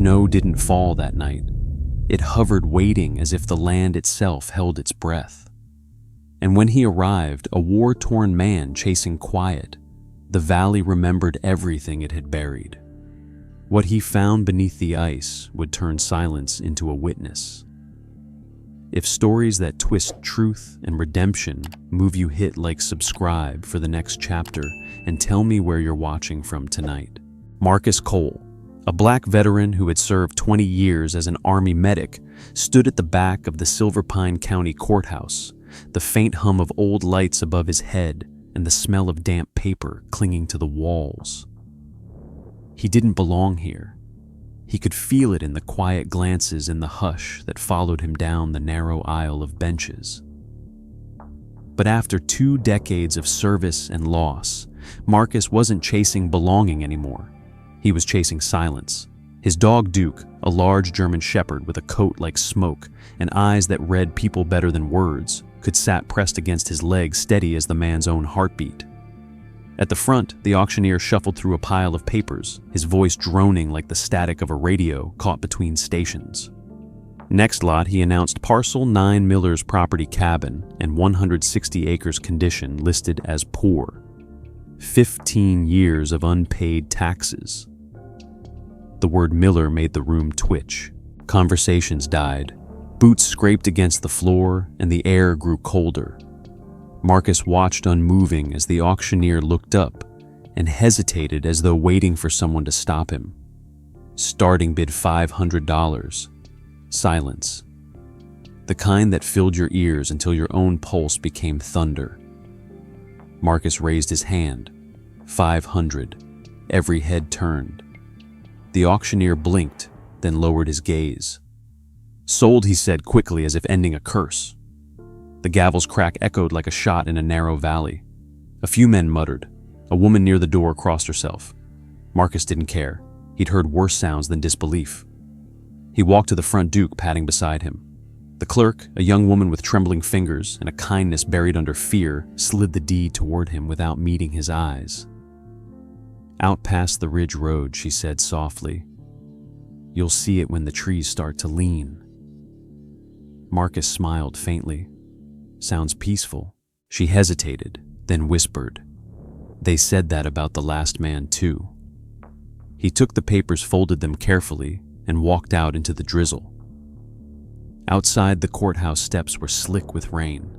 Snow didn't fall that night. It hovered waiting as if the land itself held its breath. And when he arrived, a war-torn man chasing quiet, the valley remembered everything it had buried. What he found beneath the ice would turn silence into a witness. If stories that twist truth and redemption move you, hit like, subscribe for the next chapter, and tell me where you're watching from tonight. Marcus Cole, a black veteran who had served 20 years as an Army medic, stood at the back of the Silverpine County Courthouse, the faint hum of old lights above his head and the smell of damp paper clinging to the walls. He didn't belong here. He could feel it in the quiet glances and the hush that followed him down the narrow aisle of benches. But after 2 decades of service and loss, Marcus wasn't chasing belonging anymore. He was chasing silence. His dog Duke, a large German shepherd with a coat like smoke and eyes that read people better than words, could sat pressed against his leg, steady as the man's own heartbeat. At the front, the auctioneer shuffled through a pile of papers, his voice droning like the static of a radio caught between stations. Next lot, he announced Parcel 9 Miller's property cabin and 160 acres condition listed as poor. 15 years of unpaid taxes. The word Miller made the room twitch. Conversations died. Boots scraped against the floor and the air grew colder. Marcus watched unmoving as the auctioneer looked up and hesitated as though waiting for someone to stop him. Starting bid $500. Silence. The kind that filled your ears until your own pulse became thunder. Marcus raised his hand. 500. Every head turned. The auctioneer blinked, then lowered his gaze. Sold, he said quickly as if ending a curse. The gavel's crack echoed like a shot in a narrow valley. A few men muttered. A woman near the door crossed herself. Marcus didn't care. He'd heard worse sounds than disbelief. He walked to the front, Duke padding beside him. The clerk, a young woman with trembling fingers and a kindness buried under fear, slid the deed toward him without meeting his eyes. Out past the ridge road, she said softly. You'll see it when the trees start to lean. Marcus smiled faintly. Sounds peaceful. She hesitated, then whispered. They said that about the last man too. He took the papers, folded them carefully, and walked out into the drizzle. Outside, the courthouse steps were slick with rain.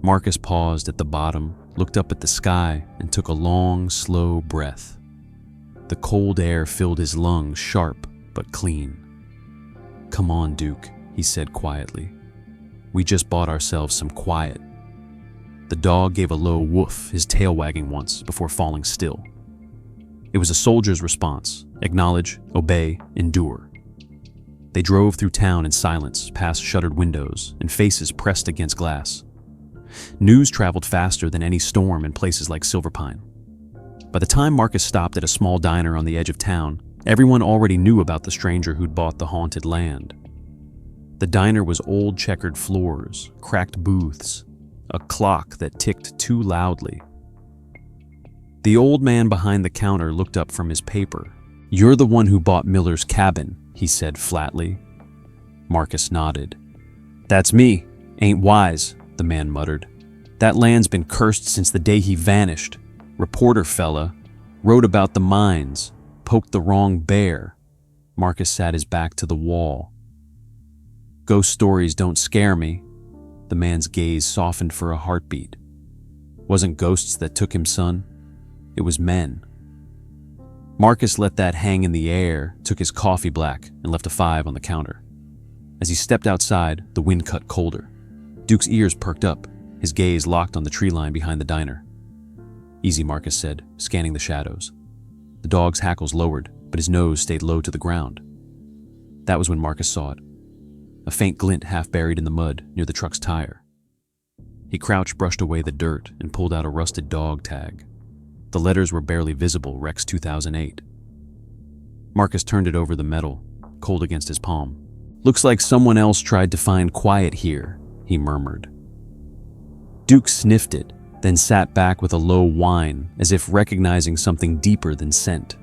Marcus paused at the bottom, looked up at the sky, and took a long, slow breath. The cold air filled his lungs, sharp but clean. Come on, Duke, he said quietly. We just bought ourselves some quiet. The dog gave a low woof, his tail wagging once before falling still. It was a soldier's response: acknowledge, obey, endure. They drove through town in silence, past shuttered windows and faces pressed against glass. News traveled faster than any storm in places like Silverpine. By the time Marcus stopped at a small diner on the edge of town, everyone already knew about the stranger who'd bought the haunted land. The diner was old checkered floors, cracked booths, a clock that ticked too loudly. The old man behind the counter looked up from his paper. You're the one who bought Miller's cabin, he said flatly. Marcus nodded. That's me. Ain't wise, the man muttered. That land's been cursed since the day he vanished. Reporter fella. Wrote about the mines. Poked the wrong bear. Marcus sat his back to the wall. Ghost stories don't scare me. The man's gaze softened for a heartbeat. Wasn't ghosts that took him, son. It was men. Marcus let that hang in the air, took his coffee black, and left a 5 on the counter. As he stepped outside, the wind cut colder. Duke's ears perked up, his gaze locked on the tree line behind the diner. Easy, Marcus said, scanning the shadows. The dog's hackles lowered, but his nose stayed low to the ground. That was when Marcus saw it. A faint glint half buried in the mud near the truck's tire. He crouched, brushed away the dirt, and pulled out a rusted dog tag. The letters were barely visible, Rex 2008. Marcus turned it over the metal, cold against his palm. Looks like someone else tried to find quiet here, he murmured. Duke sniffed it, then sat back with a low whine, as if recognizing something deeper than scent.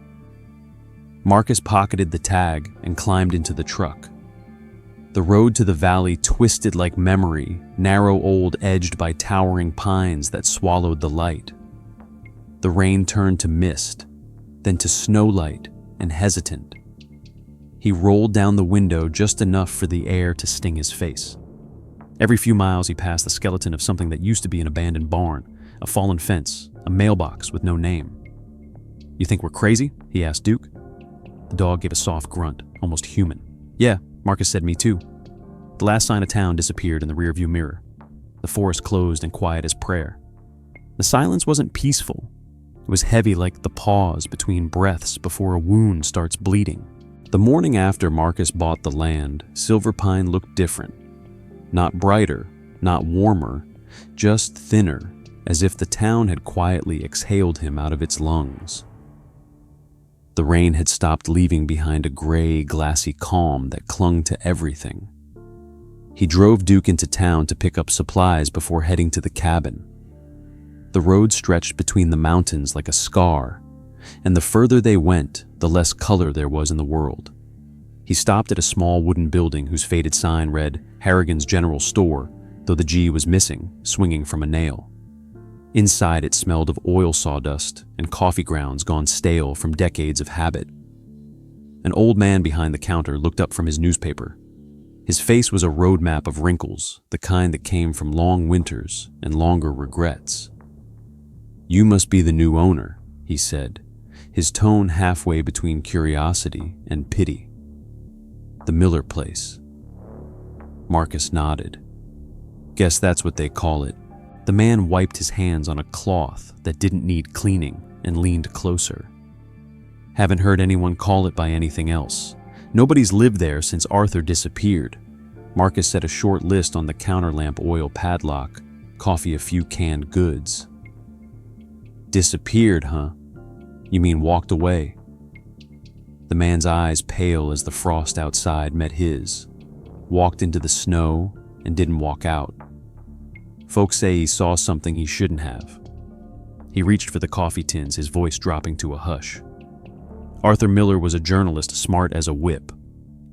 Marcus pocketed the tag and climbed into the truck. The road to the valley twisted like memory, narrow old edged by towering pines that swallowed the light. The rain turned to mist, then to snowlight and hesitant. He rolled down the window just enough for the air to sting his face. Every few miles he passed the skeleton of something that used to be an abandoned barn, a fallen fence, a mailbox with no name. "You think we're crazy?" he asked Duke. The dog gave a soft grunt, almost human. "Yeah," Marcus said, "me too." The last sign of town disappeared in the rearview mirror. The forest closed and quiet as prayer. The silence wasn't peaceful. It was heavy like the pause between breaths before a wound starts bleeding. The morning after Marcus bought the land, Silver Pine looked different. Not brighter, not warmer, just thinner, as if the town had quietly exhaled him out of its lungs. The rain had stopped, leaving behind a gray, glassy calm that clung to everything. He drove Duke into town to pick up supplies before heading to the cabin. The road stretched between the mountains like a scar, and the further they went, the less color there was in the world. He stopped at a small wooden building whose faded sign read Harrigan's General Store, though the G was missing, swinging from a nail. Inside it smelled of oil sawdust and coffee grounds gone stale from decades of habit. An old man behind the counter looked up from his newspaper. His face was a roadmap of wrinkles, the kind that came from long winters and longer regrets. "You must be the new owner," he said, his tone halfway between curiosity and pity. "The Miller place." Marcus nodded. "Guess that's what they call it." The man wiped his hands on a cloth that didn't need cleaning and leaned closer. "Haven't heard anyone call it by anything else. Nobody's lived there since Arthur disappeared." Marcus set a short list on the counter lamp oil padlock, coffee, a few canned goods. "Disappeared, huh? You mean walked away?" The man's eyes, pale as the frost outside, met his. Walked into the snow and didn't walk out. Folks say he saw something he shouldn't have. He reached for the coffee tins, his voice dropping to a hush. Arthur Miller was a journalist, smart as a whip.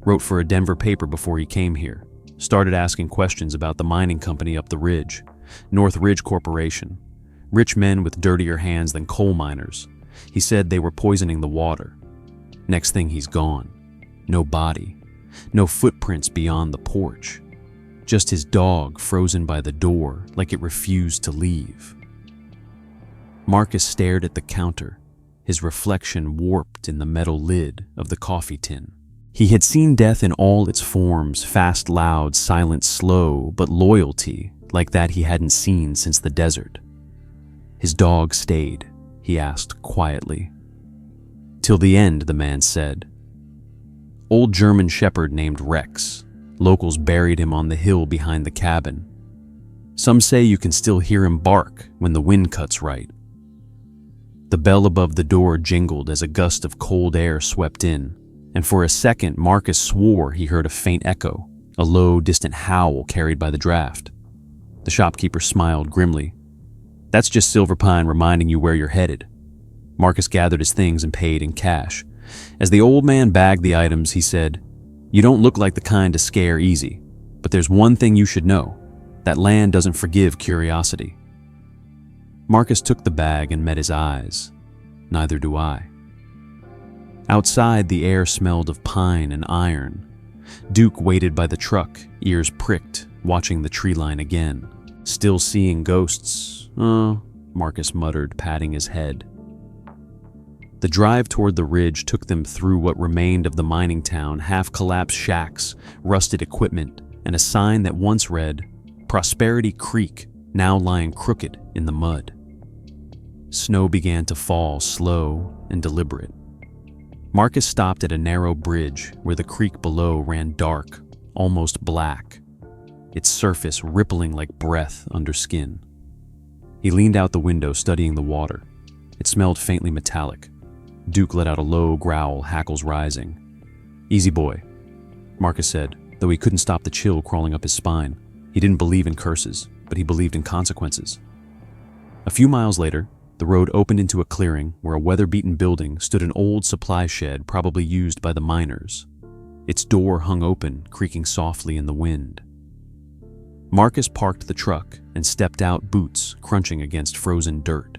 Wrote for a Denver paper before he came here. Started asking questions about the mining company up the ridge, North Ridge Corporation. Rich men with dirtier hands than coal miners. He said they were poisoning the water. Next thing, he's gone. No body. No footprints beyond the porch. Just his dog frozen by the door like it refused to leave. Marcus stared at the counter, his reflection warped in the metal lid of the coffee tin. He had seen death in all its forms, fast, loud, silent, slow, but loyalty like that he hadn't seen since the desert. His dog stayed, he asked quietly. "Till the end," the man said. "Old German shepherd named Rex. Locals buried him on the hill behind the cabin. Some say you can still hear him bark when the wind cuts right." The bell above the door jingled as a gust of cold air swept in, and for a second Marcus swore he heard a faint echo, a low, distant howl carried by the draft. The shopkeeper smiled grimly. "That's just Silver Pine reminding you where you're headed." Marcus gathered his things and paid in cash. As the old man bagged the items, he said, "You don't look like the kind to scare easy, but there's one thing you should know. That land doesn't forgive curiosity." Marcus took the bag and met his eyes. "Neither do I." Outside, the air smelled of pine and iron. Duke waited by the truck, ears pricked, watching the tree line again. "Still seeing ghosts?" Marcus muttered, patting his head. The drive toward the ridge took them through what remained of the mining town, half-collapsed shacks, rusted equipment, and a sign that once read, "Prosperity Creek," now lying crooked in the mud. Snow began to fall, slow and deliberate. Marcus stopped at a narrow bridge where the creek below ran dark, almost black, its surface rippling like breath under skin. He leaned out the window, studying the water. It smelled faintly metallic. Duke let out a low growl, hackles rising. "Easy, boy," Marcus said, though he couldn't stop the chill crawling up his spine. He didn't believe in curses, but he believed in consequences. A few miles later, The road opened into a clearing where a weather-beaten building stood, an old supply shed probably used by the miners. Its door hung open, creaking softly in the wind. Marcus parked the truck and stepped out, boots crunching against frozen dirt.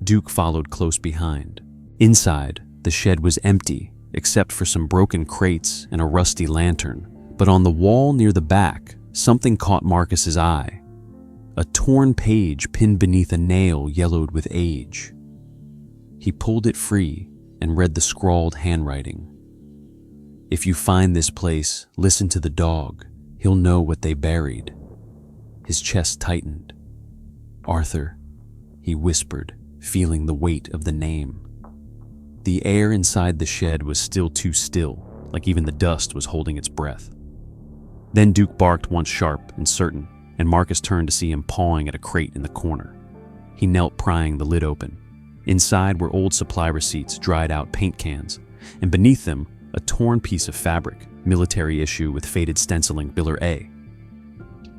Duke followed close behind. Inside, the shed was empty, except for some broken crates and a rusty lantern. But on the wall near the back, something caught Marcus's eye. A torn page pinned beneath a nail yellowed with age. He pulled it free and read the scrawled handwriting. "If you find this place, listen to the dog. He'll know what they buried." His chest tightened. "Arthur," he whispered, feeling the weight of the name. The air inside the shed was still too still, like even the dust was holding its breath. Then Duke barked once, sharp and certain, and Marcus turned to see him pawing at a crate in the corner. He knelt, prying the lid open. Inside were old supply receipts, dried out paint cans, and beneath them, a torn piece of fabric, military issue with faded stenciling, Biller A.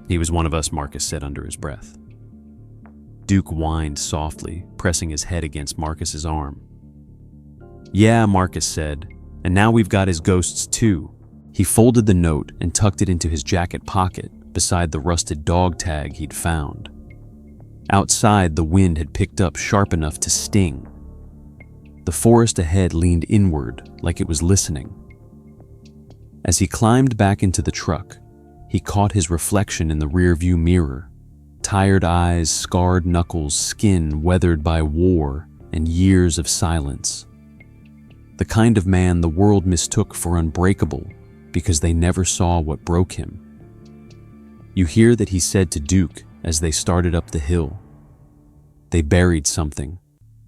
"He was one of us," Marcus said under his breath. Duke whined softly, pressing his head against Marcus's arm. "Yeah," Marcus said, "and now we've got his ghosts too." He folded the note and tucked it into his jacket pocket beside the rusted dog tag he'd found. Outside, the wind had picked up sharp enough to sting. The forest ahead leaned inward like it was listening. As he climbed back into the truck, he caught his reflection in the rearview mirror. Tired eyes, scarred knuckles, skin weathered by war and years of silence. The kind of man the world mistook for unbreakable because they never saw what broke him. You hear that he said to Duke as they started up the hill. They buried something.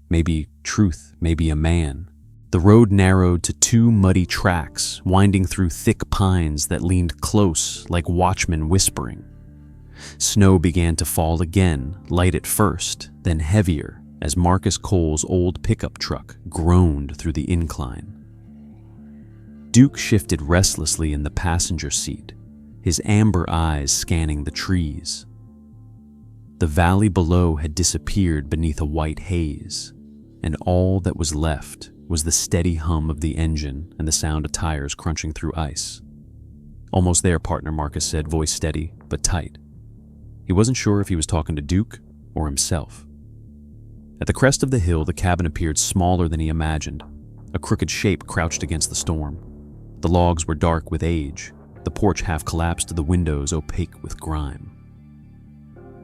Maybe truth, maybe a man. The road narrowed to two muddy tracks, winding through thick pines that leaned close like watchmen whispering. Snow began to fall again, light at first, then heavier, as Marcus Cole's old pickup truck groaned through the incline. Duke shifted restlessly in the passenger seat, his amber eyes scanning the trees. The valley below had disappeared beneath a white haze, and all that was left was the steady hum of the engine and the sound of tires crunching through ice. "Almost there, partner," Marcus said, voice steady but tight. He wasn't sure if he was talking to Duke or himself. At the crest of the hill, the cabin appeared smaller than he imagined, a crooked shape crouched against the storm. The logs were dark with age, the porch half collapsed to the windows opaque with grime.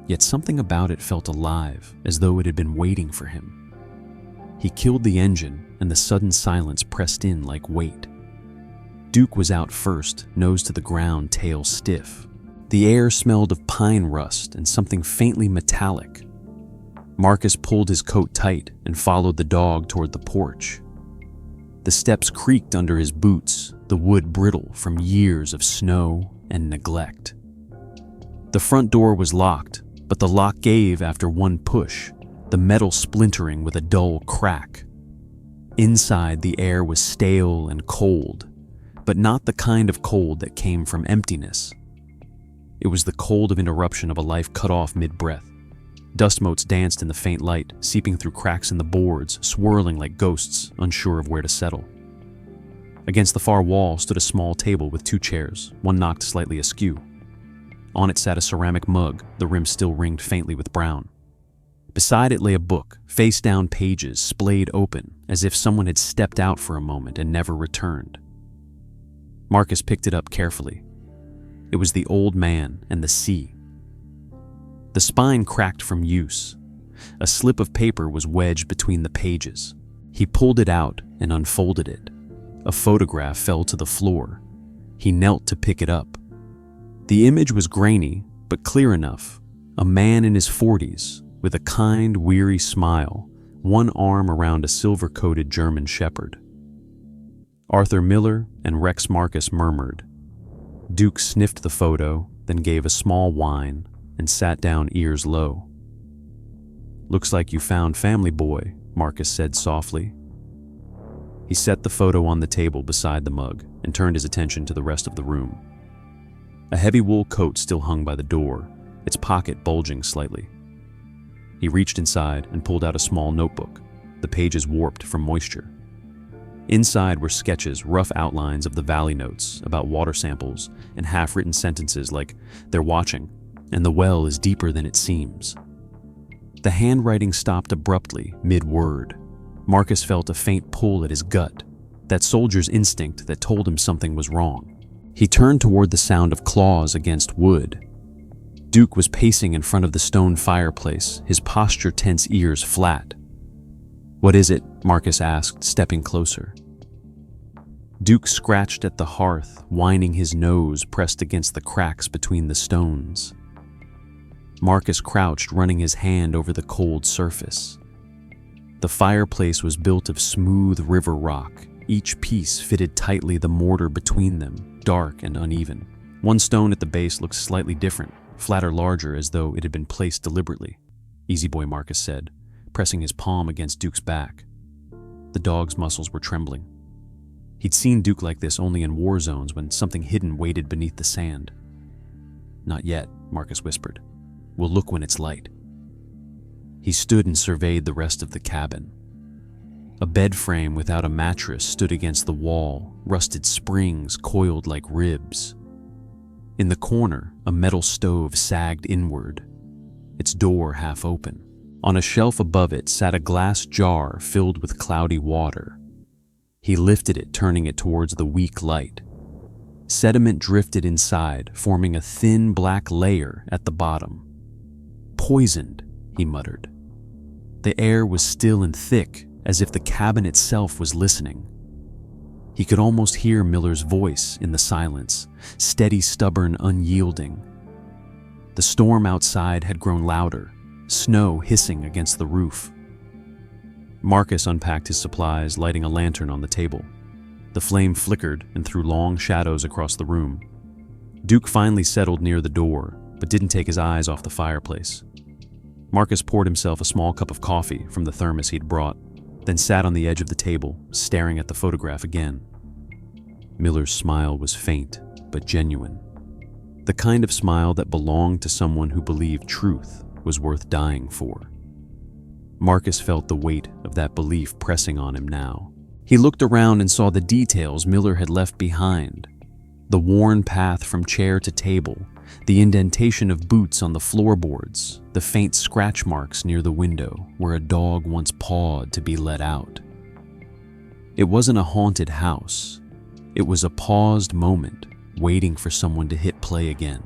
Yet something about it felt alive, as though it had been waiting for him. He killed the engine, and the sudden silence pressed in like weight. Duke was out first, nose to the ground, tail stiff. The air smelled of pine rust and something faintly metallic. Marcus pulled his coat tight and followed the dog toward the porch. The steps creaked under his boots, the wood brittle from years of snow and neglect. The front door was locked, but the lock gave after one push, the metal splintering with a dull crack. Inside, the air was stale and cold, but not the kind of cold that came from emptiness. It was the cold of interruption of a life cut off mid-breath. Dust motes danced in the faint light, seeping through cracks in the boards, swirling like ghosts, unsure of where to settle. Against the far wall stood a small table with two chairs, one knocked slightly askew. On it sat a ceramic mug, the rim still ringed faintly with brown. Beside it lay a book, face-down pages splayed open, as if someone had stepped out for a moment and never returned. Marcus picked it up carefully. It was The Old Man and the Sea. The spine cracked from use. A slip of paper was wedged between the pages. He pulled it out and unfolded it. A photograph fell to the floor. He knelt to pick it up. The image was grainy, but clear enough. A man in his 40s, with a kind, weary smile, one arm around a silver-coated German shepherd. Arthur Miller and Rex Marcus murmured. Duke sniffed the photo, then gave a small whine and sat down, ears low. "Looks like you found family, boy," Marcus said softly. He set the photo on the table beside the mug and turned his attention to the rest of the room. A heavy wool coat still hung by the door, its pocket bulging slightly. He reached inside and pulled out a small notebook, the pages warped from moisture. Inside were sketches, rough outlines of the valley notes about water samples, and half-written sentences like, "They're watching, and the well is deeper than it seems." The handwriting stopped abruptly, mid-word. Marcus felt a faint pull at his gut, that soldier's instinct that told him something was wrong. He turned toward the sound of claws against wood. Duke was pacing in front of the stone fireplace, his posture tense, ears flat. "What is it?" Marcus asked, stepping closer. Duke scratched at the hearth, whining, his nose pressed against the cracks between the stones. Marcus crouched, running his hand over the cold surface. The fireplace was built of smooth river rock. Each piece fitted tightly, the mortar between them, dark and uneven. One stone at the base looked slightly different, flatter, larger, as though it had been placed deliberately. "Easy boy," Marcus said, pressing his palm against Duke's back. The dog's muscles were trembling. He'd seen Duke like this only in war zones when something hidden waited beneath the sand. "Not yet," Marcus whispered. "We'll look when it's light." He stood and surveyed the rest of the cabin. A bed frame without a mattress stood against the wall, rusted springs coiled like ribs. In the corner, a metal stove sagged inward, its door half open. On a shelf above it sat a glass jar filled with cloudy water. He lifted it, turning it towards the weak light. Sediment drifted inside, forming a thin black layer at the bottom. "Poisoned," he muttered. The air was still and thick, as if the cabin itself was listening. He could almost hear Miller's voice in the silence, steady, stubborn, unyielding. The storm outside had grown louder, snow hissing against the roof. Marcus unpacked his supplies, lighting a lantern on the table. The flame flickered and threw long shadows across the room. Duke finally settled near the door, but didn't take his eyes off the fireplace. Marcus poured himself a small cup of coffee from the thermos he'd brought, then sat on the edge of the table, staring at the photograph again. Miller's smile was faint, but genuine. The kind of smile that belonged to someone who believed truth was worth dying for. Marcus felt the weight of that belief pressing on him now. He looked around and saw the details Miller had left behind. The worn path from chair to table, the indentation of boots on the floorboards, the faint scratch marks near the window where a dog once pawed to be let out. It wasn't a haunted house. It was a paused moment, waiting for someone to hit play again.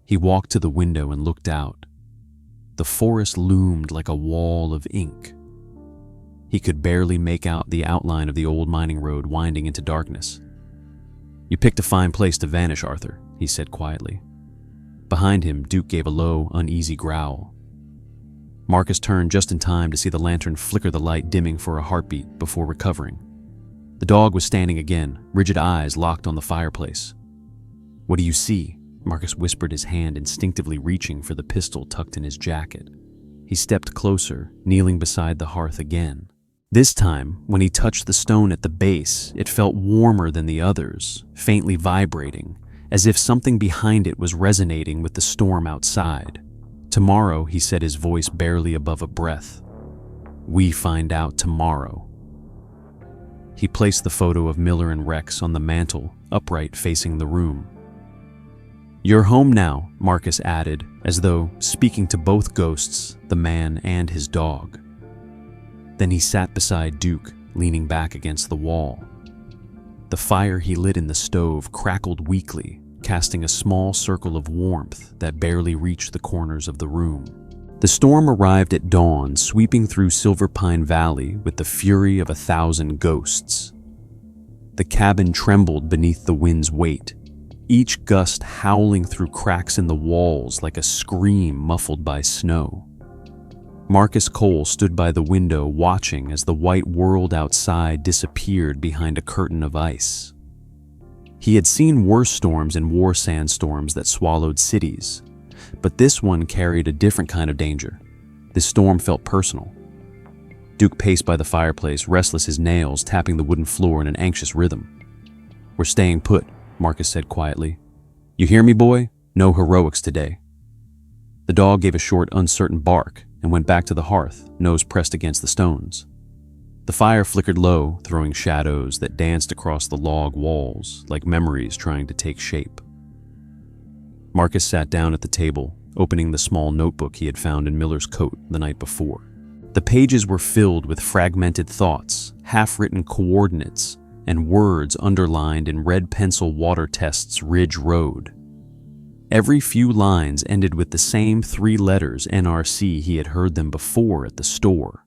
He walked to the window and looked out. The forest loomed like a wall of ink. He could barely make out the outline of the old mining road winding into darkness. "You picked a fine place to vanish, Arthur," he said quietly. Behind him, Duke gave a low, uneasy growl. Marcus turned just in time to see the lantern flicker, the light dimming for a heartbeat before recovering. The dog was standing again, rigid eyes locked on the fireplace. "What do you see?" Marcus whispered, his hand instinctively reaching for the pistol tucked in his jacket. He stepped closer, kneeling beside the hearth again. This time, when he touched the stone at the base, it felt warmer than the others, faintly vibrating, as if something behind it was resonating with the storm outside. "Tomorrow," he said, his voice barely above a breath. "We find out tomorrow." He placed the photo of Miller and Rex on the mantel, upright facing the room. "You're home now," Marcus added, as though speaking to both ghosts, the man and his dog. Then he sat beside Duke, leaning back against the wall. The fire he lit in the stove crackled weakly, casting a small circle of warmth that barely reached the corners of the room. The storm arrived at dawn, sweeping through Silver Pine Valley with the fury of 1,000 ghosts. The cabin trembled beneath the wind's weight, each gust howling through cracks in the walls like a scream muffled by snow. Marcus Cole stood by the window, watching as the white world outside disappeared behind a curtain of ice. He had seen worse storms and war sandstorms that swallowed cities, but this one carried a different kind of danger. This storm felt personal. Duke paced by the fireplace, restless, his nails tapping the wooden floor in an anxious rhythm. "We're staying put," Marcus said quietly. "You hear me, boy? No heroics today." The dog gave a short, uncertain bark and went back to the hearth, nose pressed against the stones. The fire flickered low, throwing shadows that danced across the log walls like memories trying to take shape. Marcus sat down at the table, opening the small notebook he had found in Miller's coat the night before. The pages were filled with fragmented thoughts, half-written coordinates, and words underlined in red pencil water tests Ridge Road. Every few lines ended with the same 3 letters NRC he had heard them before at the store.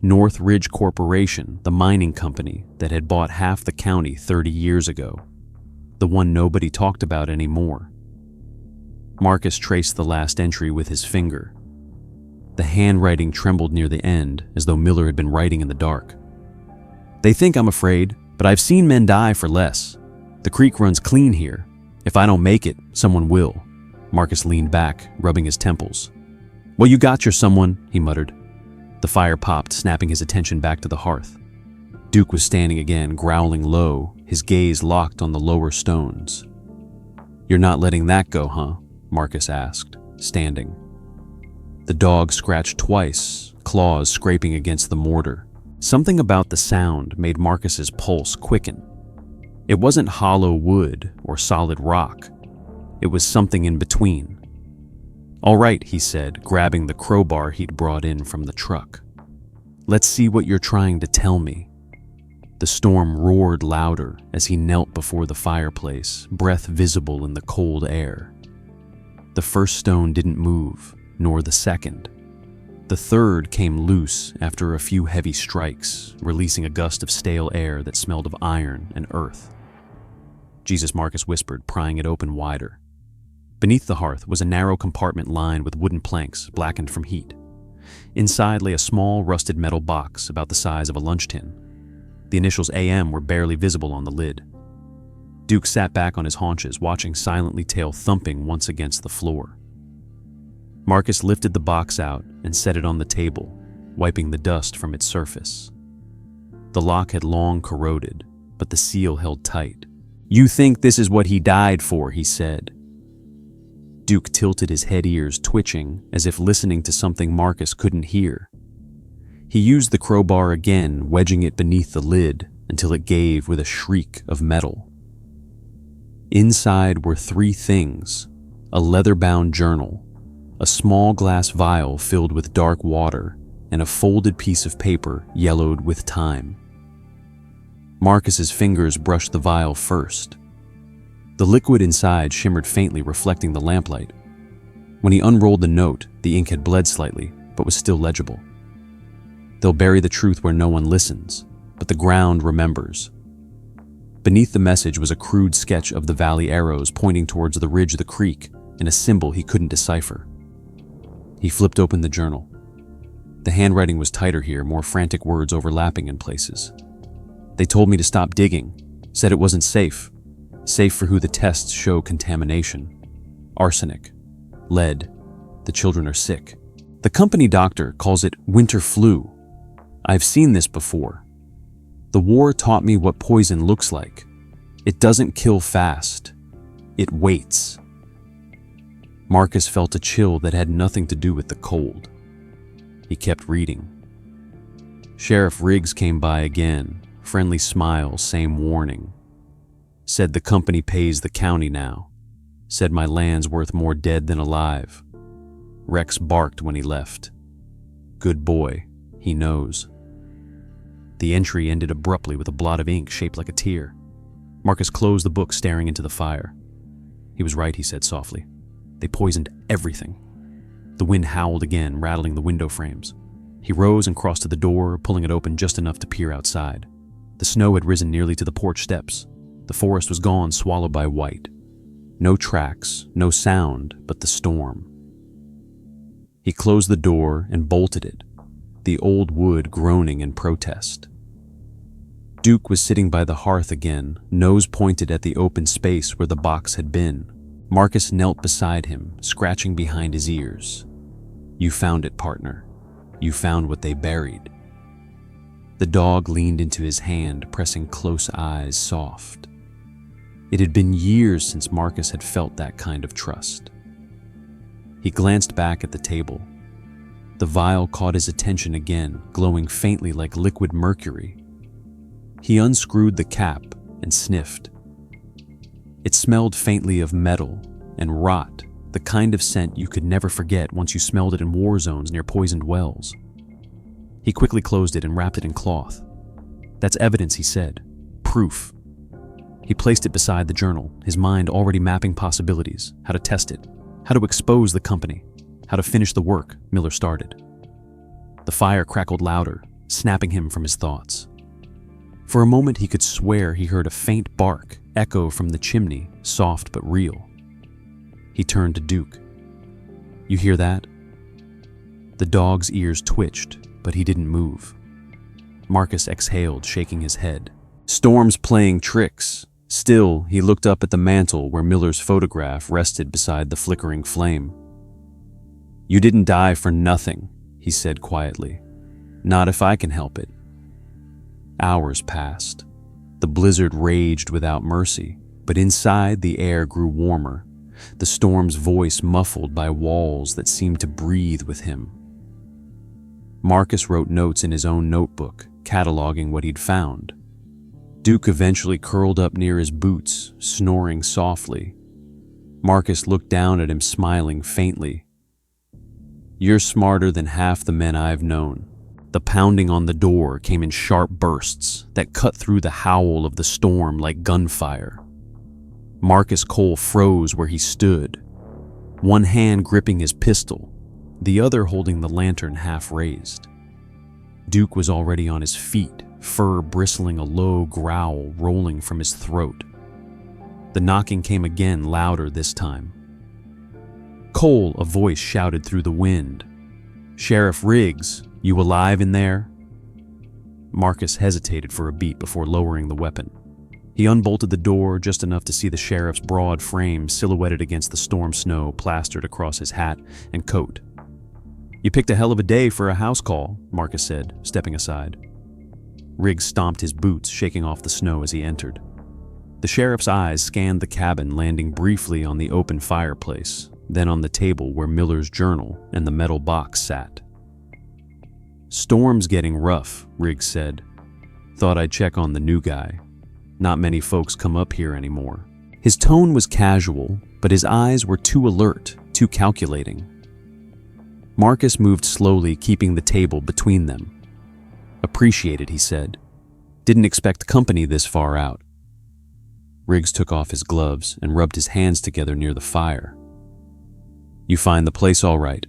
North Ridge Corporation, the mining company that had bought half the county 30 years ago. The one nobody talked about anymore. Marcus traced the last entry with his finger. The handwriting trembled near the end, as though Miller had been writing in the dark. "They think I'm afraid, but I've seen men die for less. The creek runs clean here. If I don't make it, someone will." Marcus leaned back, rubbing his temples. "Well, you got your someone," he muttered. The fire popped, snapping his attention back to the hearth. Duke was standing again, growling low, his gaze locked on the lower stones. "You're not letting that go, huh?" Marcus asked, standing. The dog scratched twice, claws scraping against the mortar. Something about the sound made Marcus's pulse quicken. It wasn't hollow wood or solid rock. It was something in between. "All right," he said, grabbing the crowbar he'd brought in from the truck. "Let's see what you're trying to tell me." The storm roared louder as he knelt before the fireplace, breath visible in the cold air. The first stone didn't move, nor the second. The third came loose after a few heavy strikes, releasing a gust of stale air that smelled of iron and earth. "Jesus," Marcus whispered, prying it open wider. Beneath the hearth was a narrow compartment lined with wooden planks, blackened from heat. Inside lay a small, rusted metal box about the size of a lunch tin. The initials AM were barely visible on the lid. Duke sat back on his haunches, watching silently, tail thumping once against the floor. Marcus lifted the box out and set it on the table, wiping the dust from its surface. The lock had long corroded, but the seal held tight. "You think this is what he died for," he said. Duke tilted his head, ears twitching, as if listening to something Marcus couldn't hear. He used the crowbar again, wedging it beneath the lid until it gave with a shriek of metal. Inside were 3 things: a leather-bound journal, a small glass vial filled with dark water, and a folded piece of paper yellowed with time. Marcus's fingers brushed the vial first. The liquid inside shimmered faintly, reflecting the lamplight. When he unrolled the note, the ink had bled slightly, but was still legible. "They'll bury the truth where no one listens, but the ground remembers." Beneath the message was a crude sketch of the valley arrows pointing towards the ridge of the creek, and a symbol he couldn't decipher. He flipped open the journal. The handwriting was tighter here, more frantic words overlapping in places. "They told me to stop digging, said it wasn't safe. Safe for who the tests show contamination. Arsenic. Lead. The children are sick. The company doctor calls it winter flu. I've seen this before. The war taught me what poison looks like. It doesn't kill fast. It waits." Marcus felt a chill that had nothing to do with the cold. He kept reading. Sheriff Riggs came by again, friendly smile, same warning. Said the company pays the county now. Said my land's worth more dead than alive. Rex barked when he left. Good boy, he knows. The entry ended abruptly with a blot of ink shaped like a tear. Marcus closed the book, staring into the fire. He was right, he said softly. They poisoned everything. The wind howled again, rattling the window frames. He rose and crossed to the door, pulling it open just enough to peer outside. The snow had risen nearly to the porch steps. The forest was gone, swallowed by white. No tracks, no sound, but the storm. He closed the door and bolted it, the old wood groaning in protest. Duke was sitting by the hearth again, nose pointed at the open space where the box had been. Marcus knelt beside him, scratching behind his ears. You found it, partner. You found what they buried. The dog leaned into his hand, pressing close eyes soft. It had been years since Marcus had felt that kind of trust. He glanced back at the table. The vial caught his attention again, glowing faintly like liquid mercury. He unscrewed the cap and sniffed. It smelled faintly of metal and rot, the kind of scent you could never forget once you smelled it in war zones near poisoned wells. He quickly closed it and wrapped it in cloth. "That's evidence," he said. "Proof." He placed it beside the journal, his mind already mapping possibilities, how to test it, how to expose the company, how to finish the work Miller started. The fire crackled louder, snapping him from his thoughts. For a moment he could swear he heard a faint bark echo from the chimney, soft but real. He turned to Duke. "You hear that?" The dog's ears twitched, but he didn't move. Marcus exhaled, shaking his head. Storm's playing tricks. Still, he looked up at the mantel where Miller's photograph rested beside the flickering flame. "You didn't die for nothing," he said quietly. "Not if I can help it." Hours passed. The blizzard raged without mercy, but inside the air grew warmer, the storm's voice muffled by walls that seemed to breathe with him. Marcus wrote notes in his own notebook, cataloging what he'd found. Duke eventually curled up near his boots, snoring softly. Marcus looked down at him, smiling faintly. "You're smarter than half the men I've known." The pounding on the door came in sharp bursts that cut through the howl of the storm like gunfire. Marcus Cole froze where he stood, one hand gripping his pistol, the other holding the lantern half raised. Duke was already on his feet, fur bristling, a low growl rolling from his throat. The knocking came again, louder this time. "Cole," a voice shouted through the wind. "Sheriff Riggs, you alive in there?" Marcus hesitated for a beat before lowering the weapon. He unbolted the door just enough to see the sheriff's broad frame silhouetted against the storm snow plastered across his hat and coat. "You picked a hell of a day for a house call," Marcus said, stepping aside. Riggs stomped his boots, shaking off the snow as he entered. The sheriff's eyes scanned the cabin, landing briefly on the open fireplace, then on the table where Miller's journal and the metal box sat. "Storm's getting rough," Riggs said. "Thought I'd check on the new guy. Not many folks come up here anymore." His tone was casual, but his eyes were too alert, too calculating. Marcus moved slowly, keeping the table between them. "Appreciate it," he said. "Didn't expect company this far out." Riggs took off his gloves and rubbed his hands together near the fire. "You find the place all right?"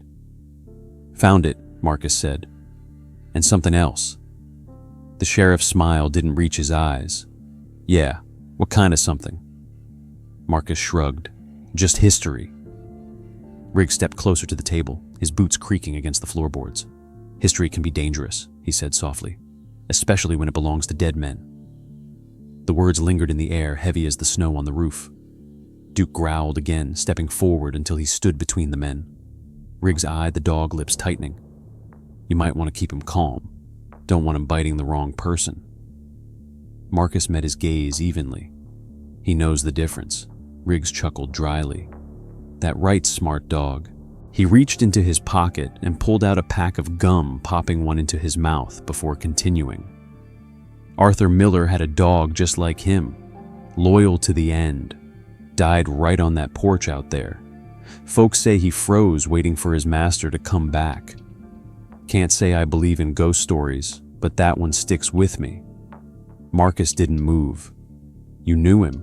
"Found it," Marcus said. "And something else." The sheriff's smile didn't reach his eyes. "Yeah, what kind of something?" Marcus shrugged. "Just history." Riggs stepped closer to the table, his boots creaking against the floorboards. "History can be dangerous," he said softly, "especially when it belongs to dead men." The words lingered in the air, heavy as the snow on the roof. Duke growled again, stepping forward until he stood between the men. Riggs eyed the dog, lips tightening. "You might want to keep him calm. Don't want him biting the wrong person." Marcus met his gaze evenly. "He knows the difference," Riggs chuckled dryly. "That right, smart dog." He reached into his pocket and pulled out a pack of gum, popping one into his mouth before continuing. "Arthur Miller had a dog just like him, loyal to the end. Died right on that porch out there. Folks say he froze waiting for his master to come back. Can't say I believe in ghost stories, but that one sticks with me." Marcus didn't move. "You knew him?"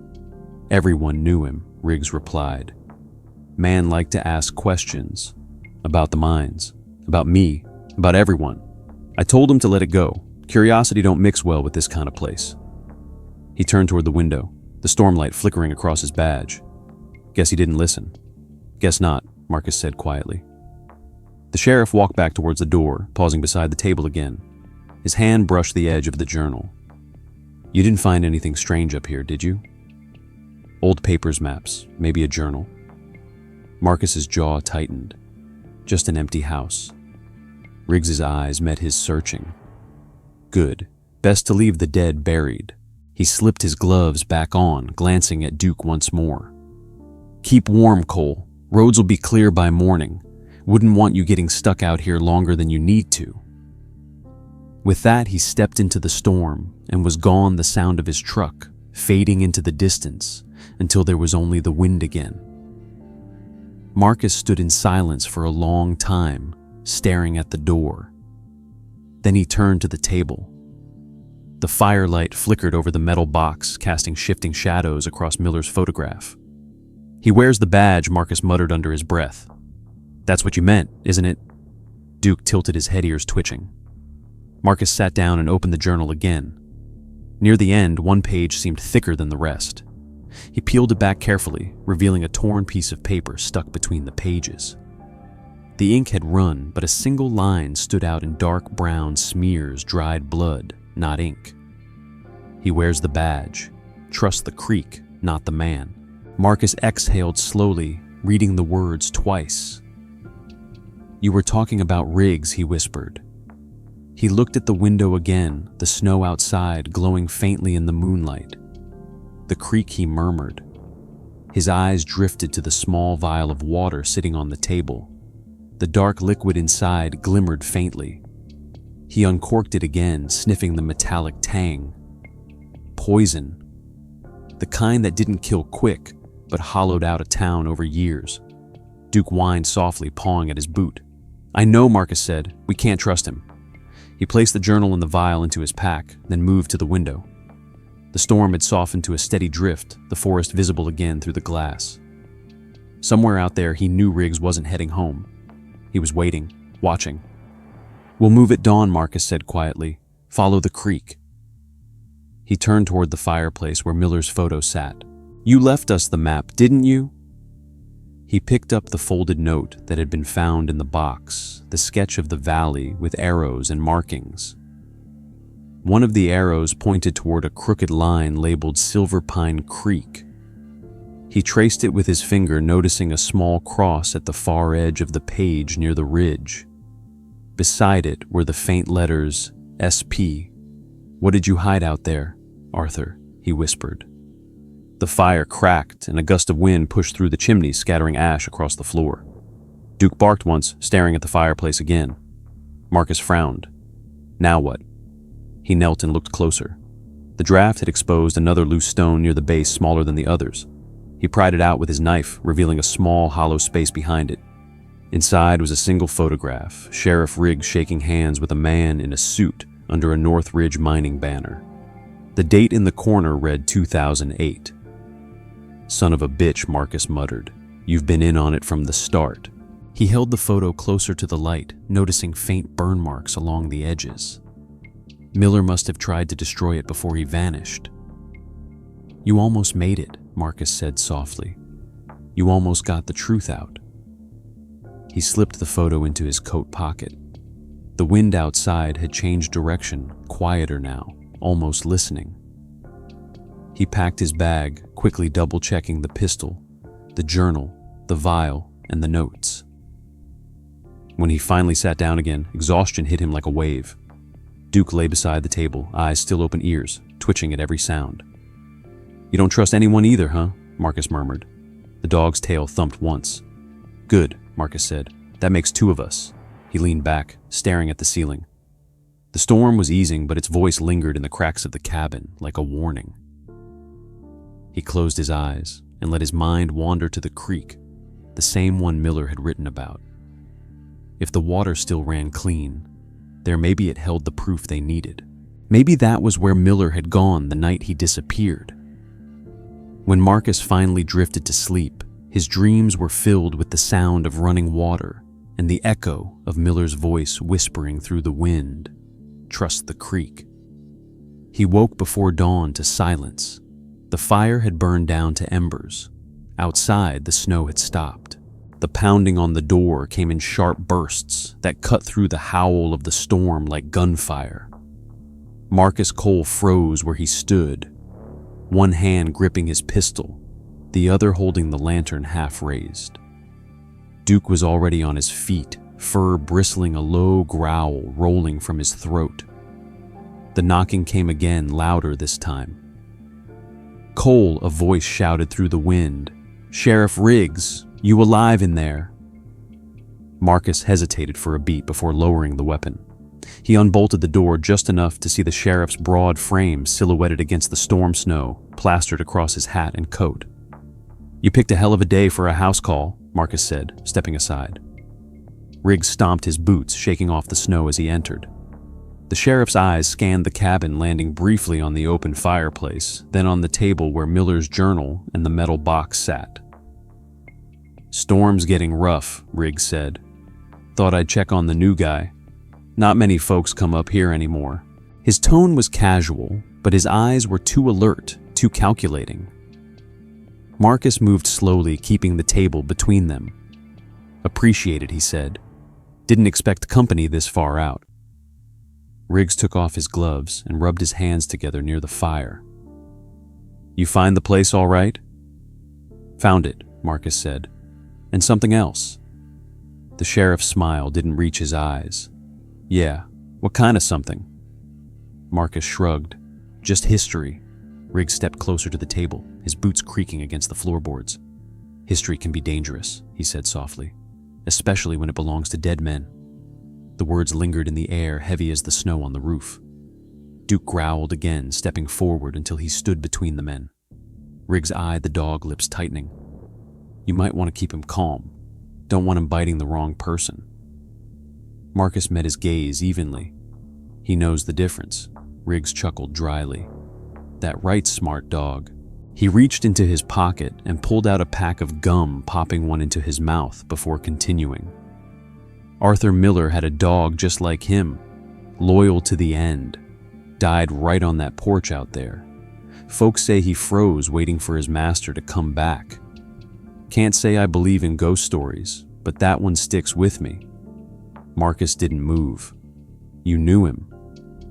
"Everyone knew him," Riggs replied. "Man liked to ask questions. About the mines. About me. About everyone. I told him to let it go. Curiosity don't mix well with this kind of place." He turned toward the window, the stormlight flickering across his badge. "Guess he didn't listen." "Guess not," Marcus said quietly. The sheriff walked back towards the door, pausing beside the table again. His hand brushed the edge of the journal. "You didn't find anything strange up here, did you?" "Old papers, maps, maybe a journal." Marcus's jaw tightened. "Just an empty house." Riggs's eyes met his searching. "Good. Best to leave the dead buried." He slipped his gloves back on, glancing at Duke once more. "Keep warm, Cole. Roads will be clear by morning. Wouldn't want you getting stuck out here longer than you need to." With that, he stepped into the storm and was gone, the sound of his truck fading into the distance until there was only the wind again. Marcus stood in silence for a long time, staring at the door. Then he turned to the table. The firelight flickered over the metal box, casting shifting shadows across Miller's photograph. "He wears the badge," Marcus muttered under his breath. "That's what you meant, isn't it?" Duke tilted his head, ears twitching. Marcus sat down and opened the journal again. Near the end, one page seemed thicker than the rest. He peeled it back carefully, revealing a torn piece of paper stuck between the pages. The ink had run, but a single line stood out in dark brown smears, dried blood, not ink. "He wears the badge. Trust the creek, not the man." Marcus exhaled slowly, reading the words twice. "You were talking about Riggs," he whispered. He looked at the window again, the snow outside glowing faintly in the moonlight. "The creek," he murmured. His eyes drifted to the small vial of water sitting on the table. The dark liquid inside glimmered faintly. He uncorked it again, sniffing the metallic tang. Poison. The kind that didn't kill quick, but hollowed out a town over years. Duke whined softly, pawing at his boot. "I know," Marcus said. "We can't trust him." He placed the journal and the vial into his pack, then moved to the window. The storm had softened to a steady drift, the forest visible again through the glass. Somewhere out there, he knew Riggs wasn't heading home. He was waiting, watching. "We'll move at dawn," Marcus said quietly. "Follow the creek." He turned toward the fireplace where Miller's photo sat. "You left us the map, didn't you?" He picked up the folded note that had been found in the box, the sketch of the valley with arrows and markings. One of the arrows pointed toward a crooked line labeled Silver Pine Creek. He traced it with his finger, noticing a small cross at the far edge of the page near the ridge. Beside it were the faint letters SP. "What did you hide out there, Arthur?" he whispered. The fire cracked, and a gust of wind pushed through the chimney, scattering ash across the floor. Duke barked once, staring at the fireplace again. Marcus frowned. Now what? He knelt and looked closer. The draft had exposed another loose stone near the base, smaller than the others. He pried it out with his knife, revealing a small, hollow space behind it. Inside was a single photograph, Sheriff Riggs shaking hands with a man in a suit under a Northridge mining banner. The date in the corner read 2008. "Son of a bitch," Marcus muttered. "You've been in on it from the start." He held the photo closer to the light, noticing faint burn marks along the edges. Miller must have tried to destroy it before he vanished. "You almost made it," Marcus said softly. "You almost got the truth out." He slipped the photo into his coat pocket. The wind outside had changed direction, quieter now, almost listening. He packed his bag, quickly double-checking the pistol, the journal, the vial, and the notes. When he finally sat down again, exhaustion hit him like a wave. Duke lay beside the table, eyes still open, ears twitching at every sound. "You don't trust anyone either, huh?" Marcus murmured. The dog's tail thumped once. "Good," Marcus said. "That makes two of us." He leaned back, staring at the ceiling. The storm was easing, but its voice lingered in the cracks of the cabin, like a warning. He closed his eyes and let his mind wander to the creek, the same one Miller had written about. If the water still ran clean, there maybe it held the proof they needed. Maybe that was where Miller had gone the night he disappeared. When Marcus finally drifted to sleep, his dreams were filled with the sound of running water and the echo of Miller's voice whispering through the wind, "Trust the creek." He woke before dawn to silence. The fire had burned down to embers. Outside, the snow had stopped. The pounding on the door came in sharp bursts that cut through the howl of the storm like gunfire. Marcus Cole froze where he stood, one hand gripping his pistol, the other holding the lantern half raised. Duke was already on his feet, fur bristling, a low growl rolling from his throat. The knocking came again, louder this time. "Cole," a voice shouted through the wind. "Sheriff Riggs, "You alive in there?" Marcus hesitated for a beat before lowering the weapon. He unbolted the door just enough to see the sheriff's broad frame silhouetted against the storm snow plastered across his hat and coat. "You picked a hell of a day for a house call," Marcus said, stepping aside. Riggs stomped his boots, shaking off the snow as he entered. The sheriff's eyes scanned the cabin, landing briefly on the open fireplace, then on the table where Miller's journal and the metal box sat. "Storm's getting rough," Riggs said. "Thought I'd check on the new guy. Not many folks come up here anymore." His tone was casual, but his eyes were too alert, too calculating. Marcus moved slowly, keeping the table between them. "Appreciate it," he said. "Didn't expect company this far out." Riggs took off his gloves and rubbed his hands together near the fire. "You find the place all right?" "Found it," Marcus said. "And something else." The sheriff's smile didn't reach his eyes. "Yeah, what kind of something?" Marcus shrugged. "Just history." Riggs stepped closer to the table, his boots creaking against the floorboards. "History can be dangerous," he said softly, "especially when it belongs to dead men." The words lingered in the air, heavy as the snow on the roof. Duke growled again, stepping forward until he stood between the men. Riggs eyed the dog, lips tightening. "You might want to keep him calm. Don't want him biting the wrong person." Marcus met his gaze evenly. "He knows the difference," Riggs chuckled dryly. "That right, smart dog." He reached into his pocket and pulled out a pack of gum, popping one into his mouth before continuing. "Arthur Miller had a dog just like him, loyal to the end. Died right on that porch out there. Folks say he froze waiting for his master to come back. Can't say I believe in ghost stories, but that one sticks with me." Marcus didn't move. "You knew him."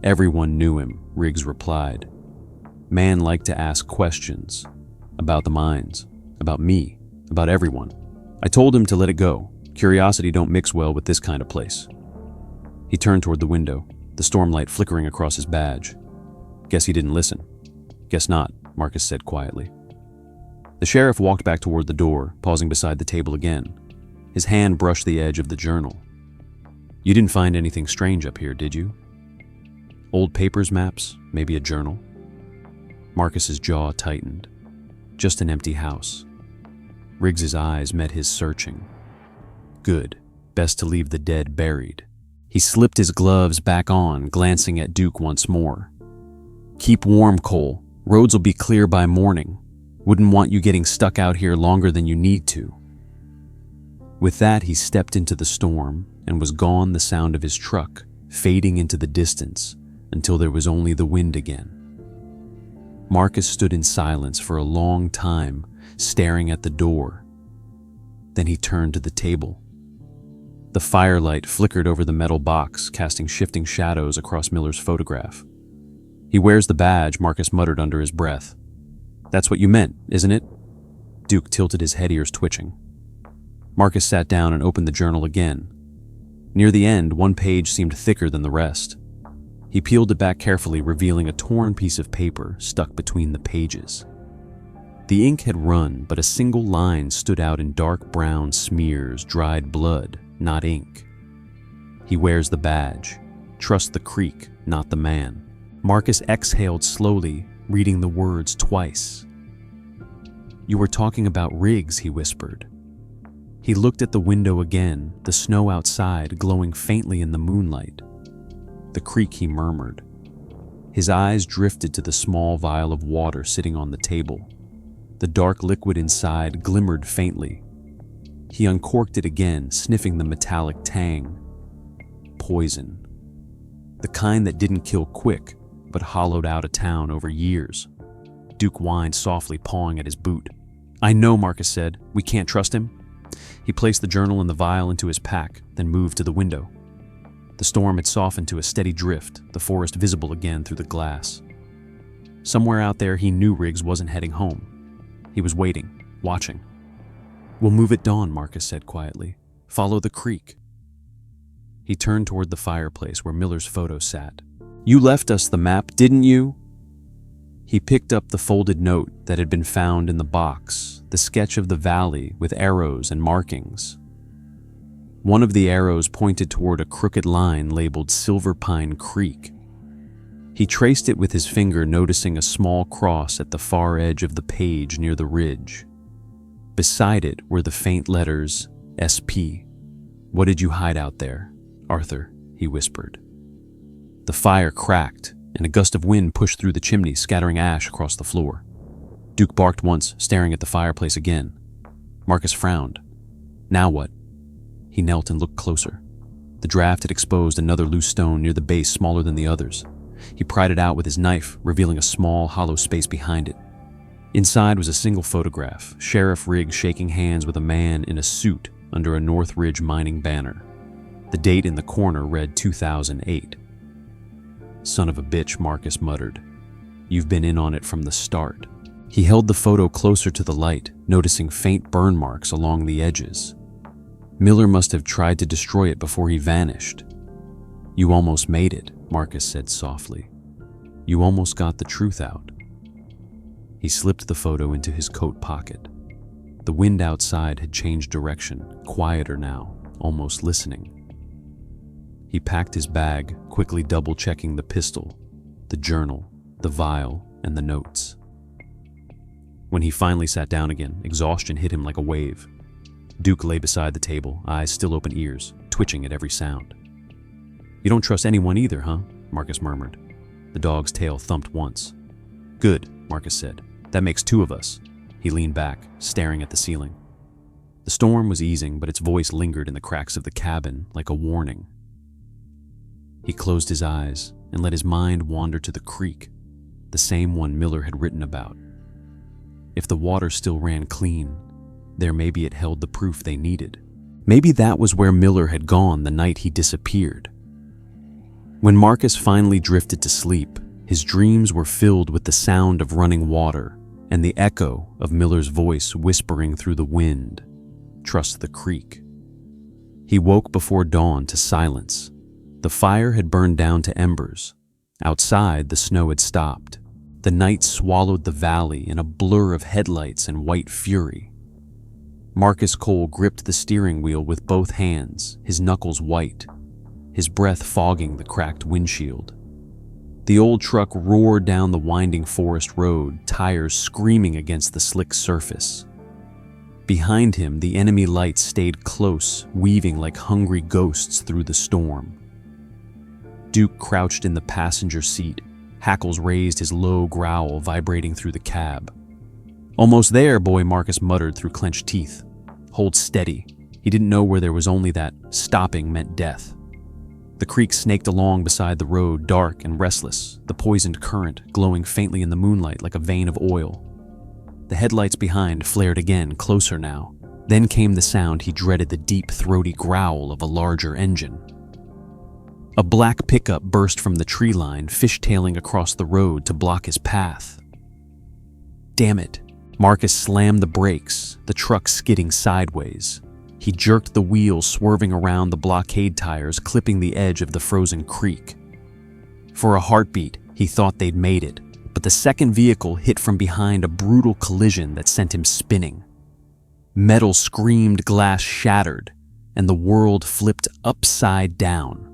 "Everyone knew him," Riggs replied. "Man liked to ask questions. About the mines, about me, about everyone. I told him to let it go. Curiosity don't mix well with this kind of place." He turned toward the window, the stormlight flickering across his badge. "Guess he didn't listen." "Guess not," Marcus said quietly. The sheriff walked back toward the door, pausing beside the table again. His hand brushed the edge of the journal. "You didn't find anything strange up here, did you? Old papers, maps, maybe a journal?" Marcus's jaw tightened. Just an empty house. Riggs's eyes met his searching. "Good. Best to leave the dead buried." He slipped his gloves back on, glancing at Duke once more. "Keep warm, Cole. Roads'll be clear by morning. Wouldn't want you getting stuck out here longer than you need to." With that, he stepped into the storm and was gone, the sound of his truck fading into the distance until there was only the wind again. Marcus stood in silence for a long time, staring at the door. Then he turned to the table. The firelight flickered over the metal box, casting shifting shadows across Miller's photograph. "He wears the badge," Marcus muttered under his breath. "That's what you meant, isn't it?" Duke tilted his head, ears twitching. Marcus sat down and opened the journal again. Near the end, one page seemed thicker than the rest. He peeled it back carefully, revealing a torn piece of paper stuck between the pages. The ink had run, but a single line stood out in dark brown smears, dried blood, not ink. "He wears the badge. Trust the creek, not the man." Marcus exhaled slowly, reading the words twice. "You were talking about Riggs," he whispered. He looked at the window again, the snow outside glowing faintly in the moonlight. "The creek," he murmured. His eyes drifted to the small vial of water sitting on the table. The dark liquid inside glimmered faintly. He uncorked it again, sniffing the metallic tang. Poison. The kind that didn't kill quick, but hollowed out a town over years. Duke whined softly, pawing at his boot. "I know," Marcus said. "We can't trust him." He placed the journal and the vial into his pack, then moved to the window. The storm had softened to a steady drift, the forest visible again through the glass. Somewhere out there, he knew Riggs wasn't heading home. He was waiting, watching. "We'll move at dawn," Marcus said quietly. "Follow the creek." He turned toward the fireplace where Miller's photo sat. "You left us the map, didn't you?" He picked up the folded note that had been found in the box, the sketch of the valley with arrows and markings. One of the arrows pointed toward a crooked line labeled Silver Pine Creek. He traced it with his finger, noticing a small cross at the far edge of the page near the ridge. Beside it were the faint letters SP. "What did you hide out there, Arthur?" he whispered. The fire cracked, and a gust of wind pushed through the chimney, scattering ash across the floor. Duke barked once, staring at the fireplace again. Marcus frowned. Now what? He knelt and looked closer. The draft had exposed another loose stone near the base, smaller than the others. He pried it out with his knife, revealing a small, hollow space behind it. Inside was a single photograph, Sheriff Riggs shaking hands with a man in a suit under a Northridge mining banner. The date in the corner read 2008. "Son of a bitch," Marcus muttered. "You've been in on it from the start." He held the photo closer to the light, noticing faint burn marks along the edges. Miller must have tried to destroy it before he vanished. "You almost made it," Marcus said softly. "You almost got the truth out." He slipped the photo into his coat pocket. The wind outside had changed direction, quieter now, almost listening. He packed his bag, quickly double-checking the pistol, the journal, the vial, and the notes. When he finally sat down again, exhaustion hit him like a wave. Duke lay beside the table, eyes still open, ears twitching at every sound. "You don't trust anyone either, huh?" Marcus murmured. The dog's tail thumped once. "Good," Marcus said. "That makes two of us." He leaned back, staring at the ceiling. The storm was easing, but its voice lingered in the cracks of the cabin like a warning. He closed his eyes and let his mind wander to the creek, the same one Miller had written about. If the water still ran clean, there maybe it held the proof they needed. Maybe that was where Miller had gone the night he disappeared. When Marcus finally drifted to sleep, his dreams were filled with the sound of running water and the echo of Miller's voice whispering through the wind, "Trust the creek." He woke before dawn to silence. The fire had burned down to embers. Outside, the snow had stopped. The night swallowed the valley in a blur of headlights and white fury. Marcus Cole gripped the steering wheel with both hands, his knuckles white, his breath fogging the cracked windshield. The old truck roared down the winding forest road, tires screaming against the slick surface. Behind him, the enemy lights stayed close, weaving like hungry ghosts through the storm. Duke crouched in the passenger seat, hackles raised, his low growl vibrating through the cab. "Almost there, boy," Marcus muttered through clenched teeth. "Hold steady." He didn't know where there was only that stopping meant death. The creek snaked along beside the road, dark and restless, the poisoned current glowing faintly in the moonlight like a vein of oil. The headlights behind flared again, closer now. Then came the sound he dreaded, the deep, throaty growl of a larger engine. A black pickup burst from the tree line, fishtailing across the road to block his path. Damn it. Marcus slammed the brakes, the truck skidding sideways. He jerked the wheel, swerving around the blockade tires, clipping the edge of the frozen creek. For a heartbeat, he thought they'd made it, but the second vehicle hit from behind, a brutal collision that sent him spinning. Metal screamed, glass shattered, and the world flipped upside down.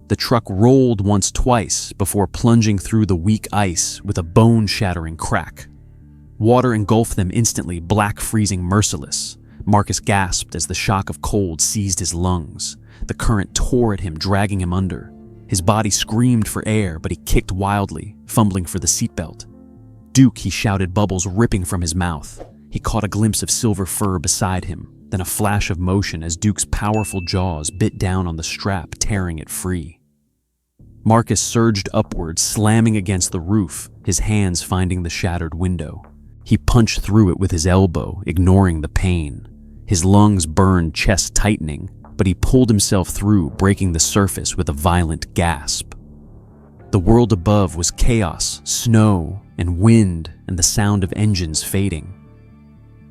The truck rolled once, twice, before plunging through the weak ice with a bone-shattering crack. Water engulfed them instantly, black, freezing, merciless. Marcus gasped as the shock of cold seized his lungs. The current tore at him, dragging him under. His body screamed for air, but he kicked wildly, fumbling for the seatbelt. "Duke," he shouted, bubbles ripping from his mouth. He caught a glimpse of silver fur beside him, then a flash of motion as Duke's powerful jaws bit down on the strap, tearing it free. Marcus surged upward, slamming against the roof, his hands finding the shattered window. He punched through it with his elbow, ignoring the pain. His lungs burned, chest tightening, but he pulled himself through, breaking the surface with a violent gasp. The world above was chaos, snow and wind, and the sound of engines fading.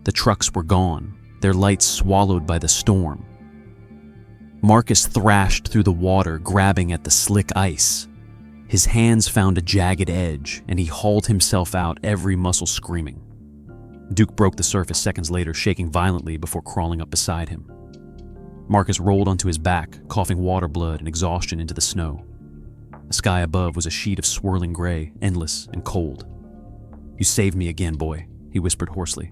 The trucks were gone, their lights swallowed by the storm. Marcus thrashed through the water, grabbing at the slick ice. His hands found a jagged edge, and he hauled himself out, every muscle screaming. Duke broke the surface seconds later, shaking violently before crawling up beside him. Marcus rolled onto his back, coughing water blood and exhaustion into the snow. The sky above was a sheet of swirling gray, endless and cold. "You saved me again, boy," he whispered hoarsely.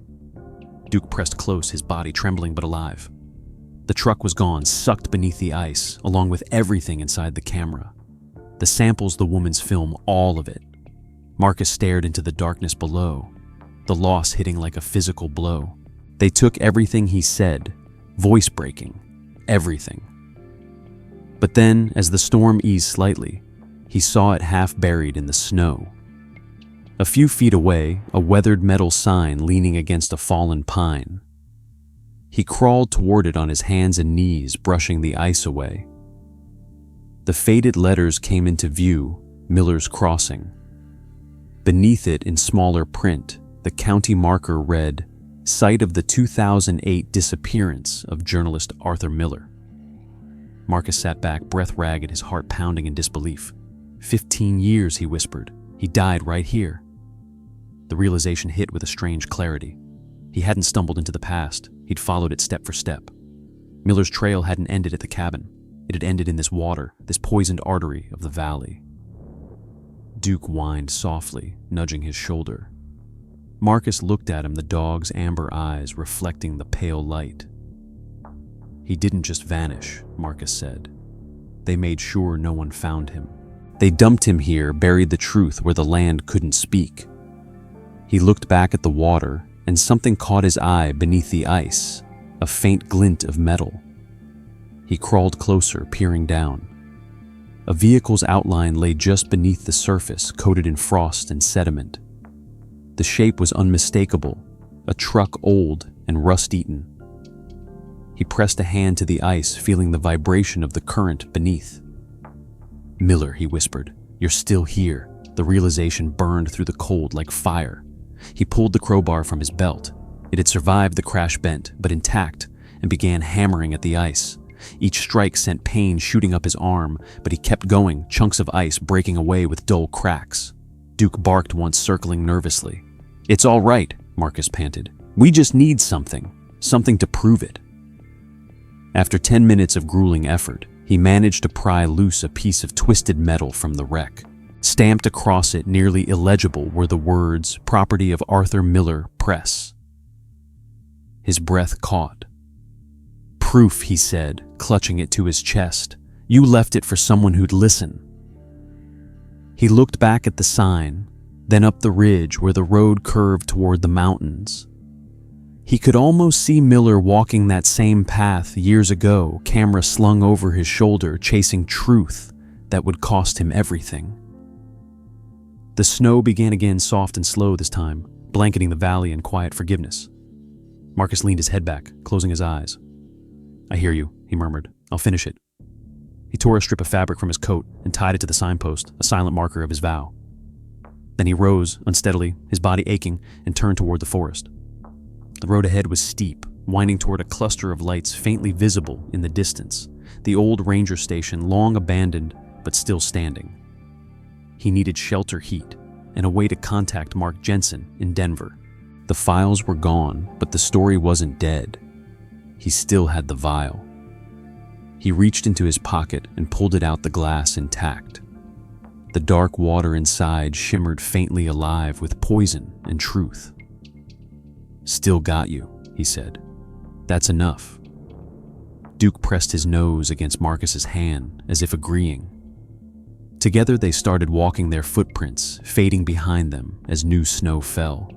Duke pressed close, his body trembling but alive. The truck was gone, sucked beneath the ice, along with everything inside the camera. The samples, the woman's film, all of it. Marcus stared into the darkness below, the loss hitting like a physical blow. They took everything he said, voice-breaking, everything. But then, as the storm eased slightly, he saw it half buried in the snow. A few feet away, a weathered metal sign leaning against a fallen pine. He crawled toward it on his hands and knees, brushing the ice away. The faded letters came into view, Miller's Crossing. Beneath it, in smaller print, the county marker read, "Site of the 2008 disappearance of journalist Arthur Miller." Marcus sat back, breath ragged, his heart pounding in disbelief. 15 years, he whispered. He died right here. The realization hit with a strange clarity. He hadn't stumbled into the past. He'd followed it step for step. Miller's trail hadn't ended at the cabin. It had ended in this water, this poisoned artery of the valley. Duke whined softly, nudging his shoulder. Marcus looked at him, the dog's amber eyes reflecting the pale light. "He didn't just vanish," Marcus said. "They made sure no one found him. They dumped him here, buried the truth where the land couldn't speak." He looked back at the water, and something caught his eye beneath the ice, a faint glint of metal. He crawled closer, peering down. A vehicle's outline lay just beneath the surface, coated in frost and sediment. The shape was unmistakable, a truck old and rust-eaten. He pressed a hand to the ice, feeling the vibration of the current beneath. "Miller," he whispered, "you're still here." The realization burned through the cold like fire. He pulled the crowbar from his belt. It had survived the crash bent, but intact, and began hammering at the ice. Each strike sent pain shooting up his arm, but he kept going, chunks of ice breaking away with dull cracks. Duke barked once, circling nervously. "It's all right," Marcus panted. "We just need something to prove it." After 10 minutes of grueling effort, he managed to pry loose a piece of twisted metal from the wreck. Stamped across it, nearly illegible, were the words, "Property of Arthur Miller Press." His breath caught. "Proof," he said, clutching it to his chest. "You left it for someone who'd listen." He looked back at the sign, then up the ridge where the road curved toward the mountains. He could almost see Miller walking that same path years ago, camera slung over his shoulder, chasing truth that would cost him everything. The snow began again, soft and slow this time, blanketing the valley in quiet forgiveness. Marcus leaned his head back, closing his eyes. "I hear you," he murmured. "I'll finish it." He tore a strip of fabric from his coat and tied it to the signpost, a silent marker of his vow. Then he rose, unsteadily, his body aching, and turned toward the forest. The road ahead was steep, winding toward a cluster of lights faintly visible in the distance, the old ranger station long abandoned but still standing. He needed shelter, heat, and a way to contact Mark Jensen in Denver. The files were gone, but the story wasn't dead. He still had the vial. He reached into his pocket and pulled it out, the glass intact. The dark water inside shimmered faintly alive with poison and truth. "Still got you," he said. "That's enough." Duke pressed his nose against Marcus's hand, as if agreeing. Together they started walking, their footprints fading behind them as new snow fell.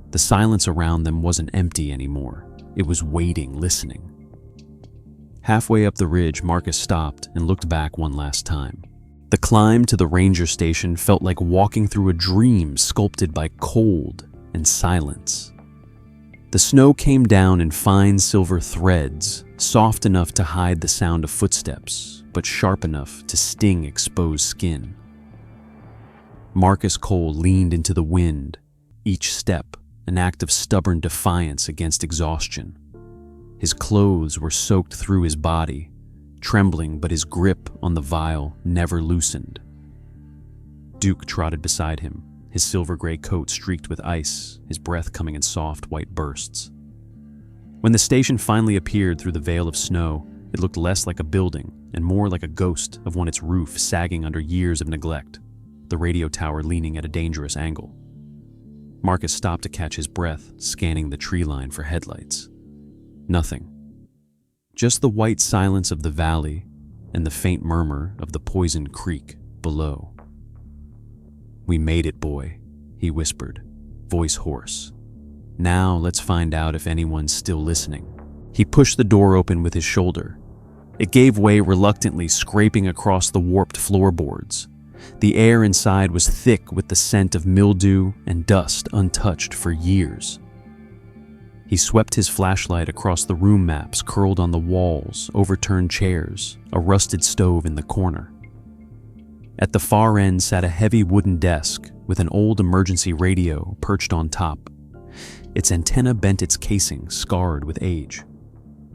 The silence around them wasn't empty anymore. It was waiting, listening. Halfway up the ridge, Marcus stopped and looked back one last time. The climb to the ranger station felt like walking through a dream sculpted by cold and silence. The snow came down in fine silver threads, soft enough to hide the sound of footsteps, but sharp enough to sting exposed skin. Marcus Cole leaned into the wind, each step an act of stubborn defiance against exhaustion. His clothes were soaked through his body, trembling, but his grip on the vial never loosened. Duke trotted beside him, his silver-gray coat streaked with ice, his breath coming in soft, white bursts. When the station finally appeared through the veil of snow, it looked less like a building and more like a ghost of its roof sagging under years of neglect, the radio tower leaning at a dangerous angle. Marcus stopped to catch his breath, scanning the tree line for headlights. Nothing. Just the white silence of the valley and the faint murmur of the poisoned creek below. "We made it, boy," he whispered, voice hoarse. "Now let's find out if anyone's still listening." He pushed the door open with his shoulder. It gave way reluctantly, scraping across the warped floorboards. The air inside was thick with the scent of mildew and dust untouched for years. He swept his flashlight across the room maps curled on the walls, overturned chairs, a rusted stove in the corner. At the far end sat a heavy wooden desk with an old emergency radio perched on top. Its antenna bent its casing, scarred with age.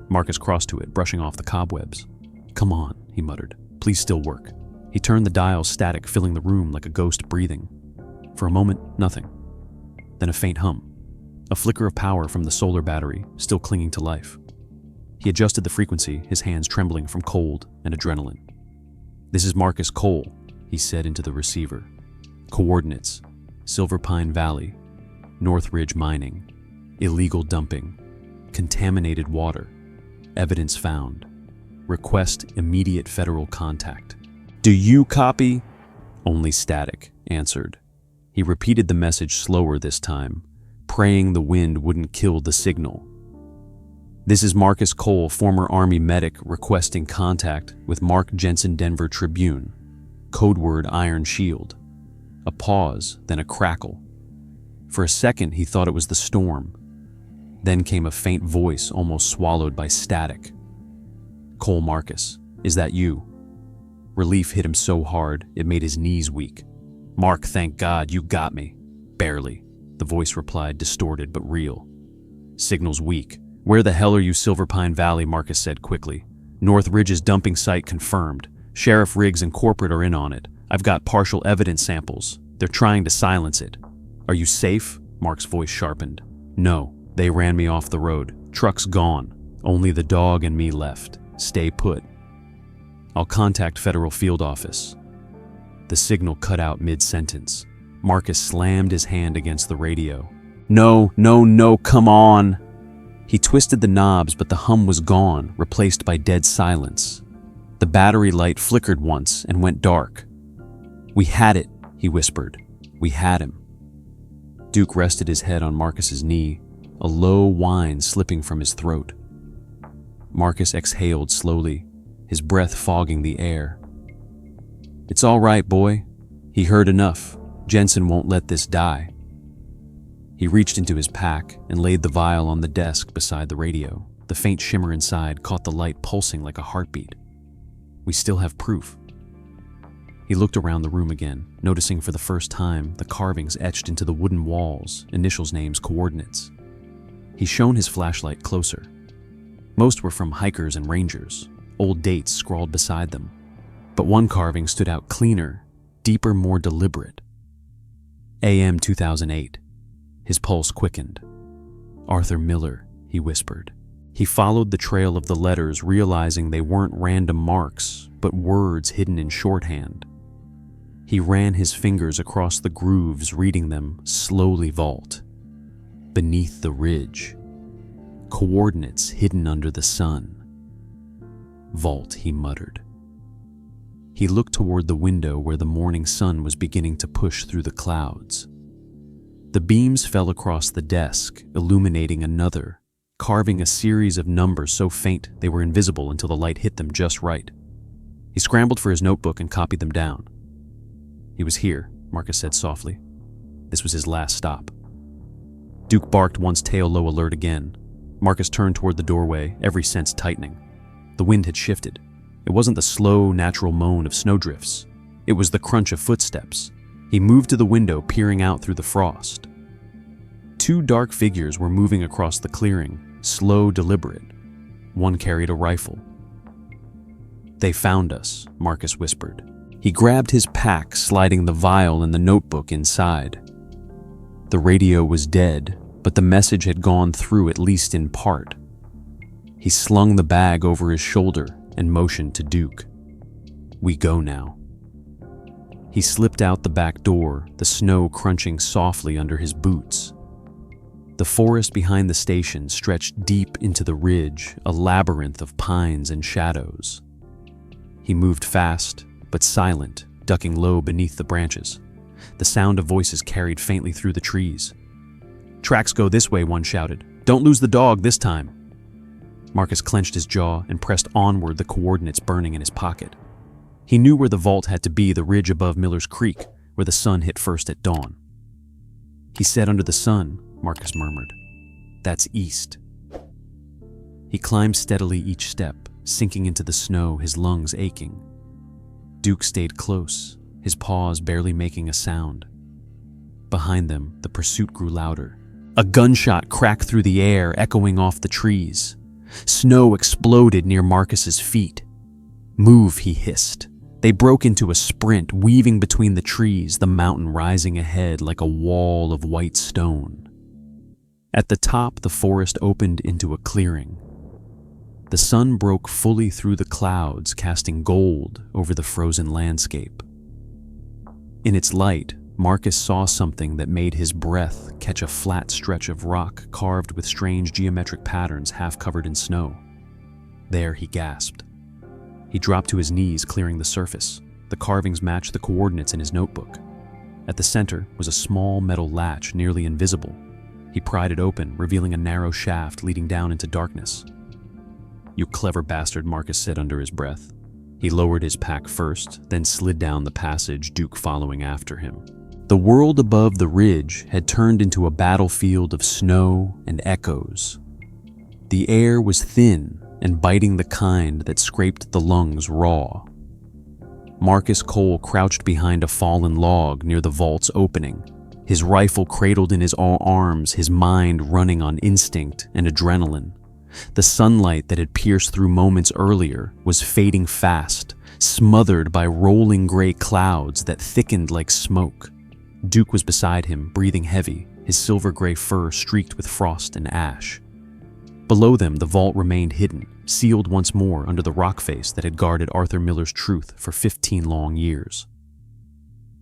Marcus crossed to it, brushing off the cobwebs. "Come on," he muttered. "Please still work." He turned the dial static, filling the room like a ghost breathing. For a moment, nothing. Then a faint hum. A flicker of power from the solar battery, still clinging to life. He adjusted the frequency, his hands trembling from cold and adrenaline. "This is Marcus Cole," he said into the receiver. "Coordinates: Silver Pine Valley, Northridge mining, illegal dumping, contaminated water, evidence found. Request immediate federal contact." "Do you copy?" "Only static," answered. He repeated the message slower this time, praying the wind wouldn't kill the signal. "This is Marcus Cole, former Army medic, requesting contact with Mark Jensen, Denver Tribune. Code word Iron Shield." A pause, then a crackle. For a second, he thought it was the storm. Then came a faint voice, almost swallowed by static. "Cole Marcus, is that you?" Relief hit him so hard, it made his knees weak. "Mark, thank God, you got me." "Barely," the voice replied, distorted but real. "Signal's weak. Where the hell are you, Silver Pine Valley?" Marcus said quickly. "Northridge's dumping site confirmed. Sheriff Riggs and corporate are in on it. I've got partial evidence samples. They're trying to silence it." "Are you safe?" Mark's voice sharpened. "No, they ran me off the road. Truck's gone. Only the dog and me left. Stay put. I'll contact Federal Field Office." The signal cut out mid-sentence. Marcus slammed his hand against the radio. "No, no, no, come on!" He twisted the knobs, but the hum was gone, replaced by dead silence. The battery light flickered once and went dark. "We had it," he whispered. "We had him." Duke rested his head on Marcus's knee, a low whine slipping from his throat. Marcus exhaled slowly, his breath fogging the air. "It's all right, boy. He heard enough. Jensen won't let this die." He reached into his pack and laid the vial on the desk beside the radio. The faint shimmer inside caught the light pulsing like a heartbeat. "We still have proof." He looked around the room again, noticing for the first time the carvings etched into the wooden walls, initials, names, coordinates. He shone his flashlight closer. Most were from hikers and rangers, old dates scrawled beside them. But one carving stood out cleaner, deeper, more deliberate. AM 2008. His pulse quickened. "Arthur Miller," he whispered. He followed the trail of the letters, realizing they weren't random marks, but words hidden in shorthand. He ran his fingers across the grooves, reading them slowly. "Vault. Beneath the ridge. Coordinates hidden under the sun." "Vault," he muttered. He looked toward the window where the morning sun was beginning to push through the clouds. The beams fell across the desk, illuminating another, carving a series of numbers so faint they were invisible until the light hit them just right. He scrambled for his notebook and copied them down. "He was here," Marcus said softly. This was his last stop. Duke barked once, tail low alert again. Marcus turned toward the doorway, every sense tightening. The wind had shifted. It wasn't the slow, natural moan of snowdrifts. It was the crunch of footsteps. He moved to the window, peering out through the frost. Two dark figures were moving across the clearing, slow, deliberate. One carried a rifle. "They found us," Marcus whispered. He grabbed his pack, sliding the vial and the notebook inside. The radio was dead, but the message had gone through at least in part. He slung the bag over his shoulder and motioned to Duke. "We go now." He slipped out the back door, the snow crunching softly under his boots. The forest behind the station stretched deep into the ridge, a labyrinth of pines and shadows. He moved fast, but silent, ducking low beneath the branches. The sound of voices carried faintly through the trees. "Tracks go this way," one shouted. "Don't lose the dog this time." Marcus clenched his jaw and pressed onward, the coordinates burning in his pocket. He knew where the vault had to be, the ridge above Miller's Creek, where the sun hit first at dawn. "He said under the sun," Marcus murmured. "That's east." He climbed steadily each step, sinking into the snow, his lungs aching. Duke stayed close, his paws barely making a sound. Behind them, the pursuit grew louder. A gunshot cracked through the air, echoing off the trees. Snow exploded near Marcus's feet. "Move," he hissed. They broke into a sprint, weaving between the trees, the mountain rising ahead like a wall of white stone. At the top, the forest opened into a clearing. The sun broke fully through the clouds, casting gold over the frozen landscape. In its light, Marcus saw something that made his breath catch, a flat stretch of rock carved with strange geometric patterns half covered in snow. There, he gasped. He dropped to his knees, clearing the surface. The carvings matched the coordinates in his notebook. At the center was a small metal latch, nearly invisible. He pried it open, revealing a narrow shaft leading down into darkness. "You clever bastard," Marcus said under his breath. He lowered his pack first, then slid down the passage, Duke following after him. The world above the ridge had turned into a battlefield of snow and echoes. The air was thin and biting, the kind that scraped the lungs raw. Marcus Cole crouched behind a fallen log near the vault's opening, his rifle cradled in his arms, his mind running on instinct and adrenaline. The sunlight that had pierced through moments earlier was fading fast, smothered by rolling gray clouds that thickened like smoke. Duke was beside him, breathing heavy, his silver-gray fur streaked with frost and ash. Below them, the vault remained hidden, sealed once more under the rock face that had guarded Arthur Miller's truth for 15 long years.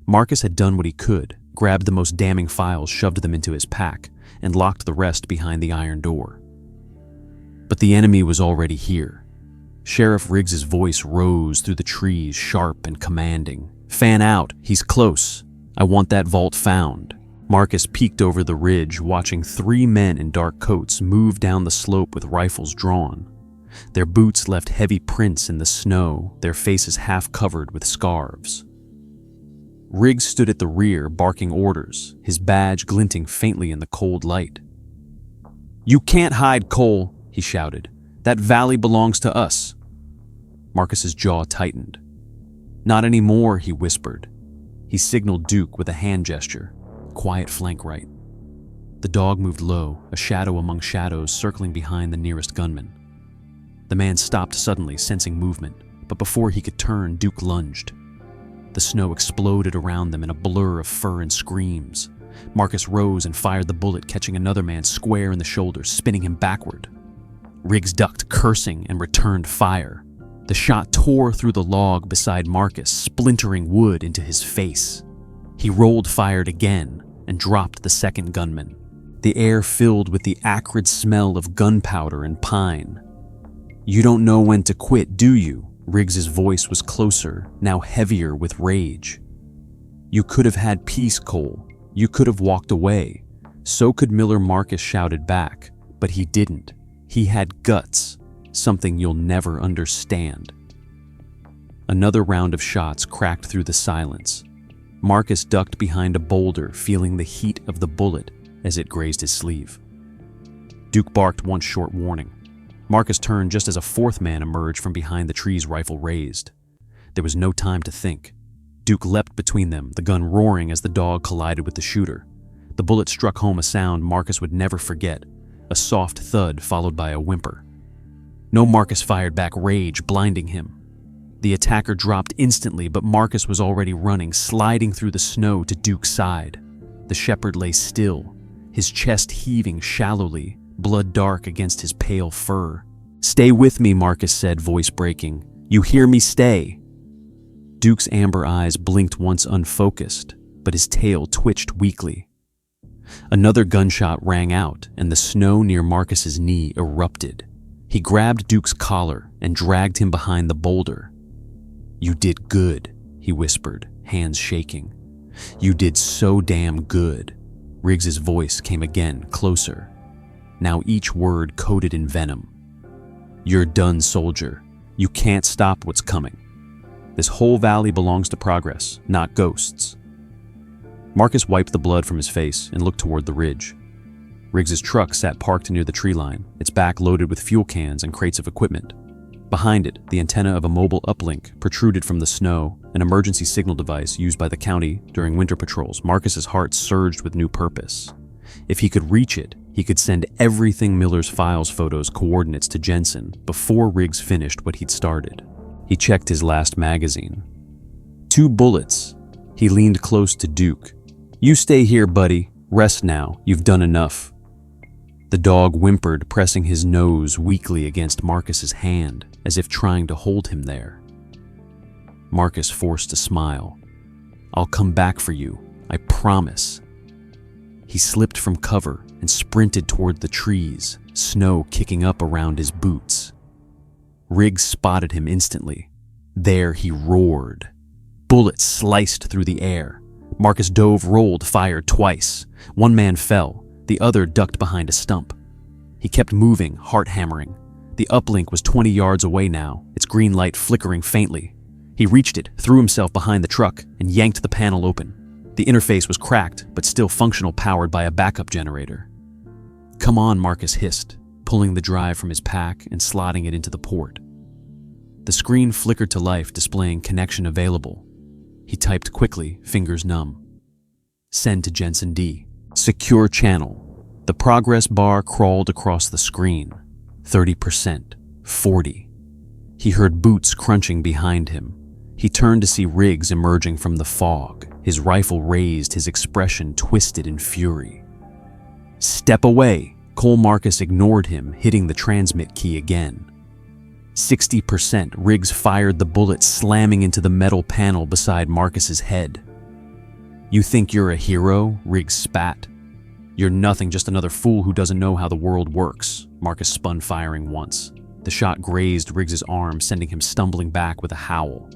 Marcus had done what he could, grabbed the most damning files, shoved them into his pack, and locked the rest behind the iron door. But the enemy was already here. Sheriff Riggs's voice rose through the trees, sharp and commanding. "Fan out, he's close. I want that vault found." Marcus peeked over the ridge, watching 3 men in dark coats move down the slope with rifles drawn. Their boots left heavy prints in the snow, their faces half covered with scarves. Riggs stood at the rear, barking orders, his badge glinting faintly in the cold light. "You can't hide, Cole," he shouted. "That valley belongs to us." Marcus's jaw tightened. "Not anymore," he whispered. He signaled Duke with a hand gesture. "Quiet flank right." The dog moved low, a shadow among shadows, circling behind the nearest gunman. The man stopped suddenly, sensing movement, but before he could turn, Duke lunged. The snow exploded around them in a blur of fur and screams. Marcus rose and fired the bullet, catching another man square in the shoulder, spinning him backward. Riggs ducked, cursing, and returned fire. The shot tore through the log beside Marcus, splintering wood into his face. He rolled, fired again, and dropped the second gunman. The air filled with the acrid smell of gunpowder and pine. "You don't know when to quit, do you?" Riggs's voice was closer, now heavier with rage. "You could have had peace, Cole. You could have walked away. So could Miller," Marcus shouted back. But he didn't. He had guts, something you'll never understand. Another round of shots cracked through the silence. Marcus ducked behind a boulder, feeling the heat of the bullet as it grazed his sleeve. Duke barked one short warning. Marcus turned just as a 4th man emerged from behind the trees, rifle raised. There was no time to think. Duke leapt between them, the gun roaring as the dog collided with the shooter. The bullet struck home a sound Marcus would never forget, a soft thud followed by a whimper. No, Marcus fired back, rage blinding him. The attacker dropped instantly, but Marcus was already running, sliding through the snow to Duke's side. The shepherd lay still, his chest heaving shallowly, blood dark against his pale fur. "Stay with me," Marcus said, voice breaking. "You hear me? Stay." Duke's amber eyes blinked once unfocused, but his tail twitched weakly. Another gunshot rang out, and the snow near Marcus's knee erupted. He grabbed Duke's collar and dragged him behind the boulder. "You did good," he whispered, hands shaking. "You did so damn good." Riggs's voice came again, closer, now each word coated in venom. "You're done, soldier. You can't stop what's coming. This whole valley belongs to progress, not ghosts." Marcus wiped the blood from his face and looked toward the ridge. Riggs's truck sat parked near the tree line, its back loaded with fuel cans and crates of equipment. Behind it, the antenna of a mobile uplink protruded from the snow, an emergency signal device used by the county during winter patrols. Marcus's heart surged with new purpose. If he could reach it, he could send everything Miller's files photos coordinates to Jensen before Riggs finished what he'd started. He checked his last magazine. 2 bullets. He leaned close to Duke. "You stay here, buddy. Rest now. You've done enough." The dog whimpered, pressing his nose weakly against Marcus's hand, as if trying to hold him there. Marcus forced a smile. "I'll come back for you. I promise." He slipped from cover and sprinted toward the trees, snow kicking up around his boots. Riggs spotted him instantly. There he roared. Bullets sliced through the air. Marcus dove, rolled, fired twice. One man fell. The other ducked behind a stump. He kept moving, heart hammering. The uplink was 20 yards away now, its green light flickering faintly. He reached it, threw himself behind the truck, and yanked the panel open. The interface was cracked, but still functional, powered by a backup generator. "Come on," Marcus hissed, pulling the drive from his pack and slotting it into the port. The screen flickered to life, displaying connection available. He typed quickly, fingers numb. "Send to Jensen D. Secure channel." The progress bar crawled across the screen. 30%, 40. He heard boots crunching behind him. He turned to see Riggs emerging from the fog, his rifle raised, his expression twisted in fury. "Step away!" Cole Marcus ignored him, hitting the transmit key again. 60%, Riggs fired the bullet, slamming into the metal panel beside Marcus's head. "You think you're a hero?" Riggs spat. "You're nothing, just another fool who doesn't know how the world works." Marcus spun, firing once. The shot grazed Riggs's arm, sending him stumbling back with a howl.